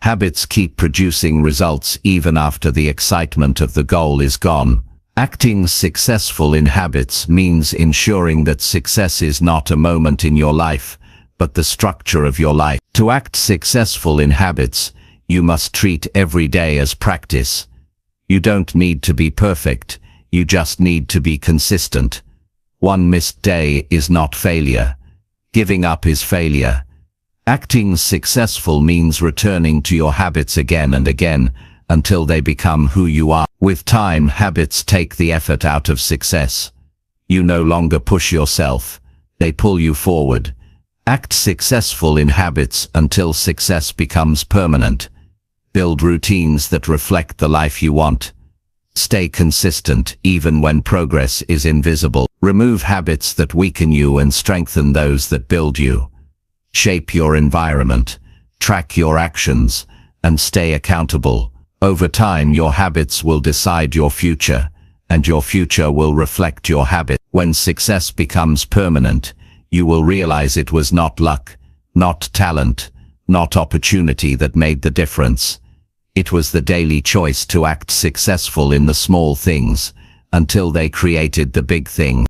Habits keep producing results even after the excitement of the goal is gone. Acting successful in habits means ensuring that success is not a moment in your life, but the structure of your life. To act successful in habits, you must treat every day as practice. You don't need to be perfect, you just need to be consistent. One missed day is not failure. Giving up is failure. Acting successful means returning to your habits again and again until they become who you are. With time, habits take the effort out of success. You no longer push yourself, they pull you forward. Act successful in habits until success becomes permanent. Build routines that reflect the life you want. Stay consistent even when progress is invisible. Remove habits that weaken you and strengthen those that build you. Shape your environment, track your actions, and stay accountable. Over time, your habits will decide your future, and your future will reflect your habit. When success becomes permanent, you will realize it was not luck, not talent, not opportunity that made the difference. It was the daily choice to act successful in the small things until they created the big thing.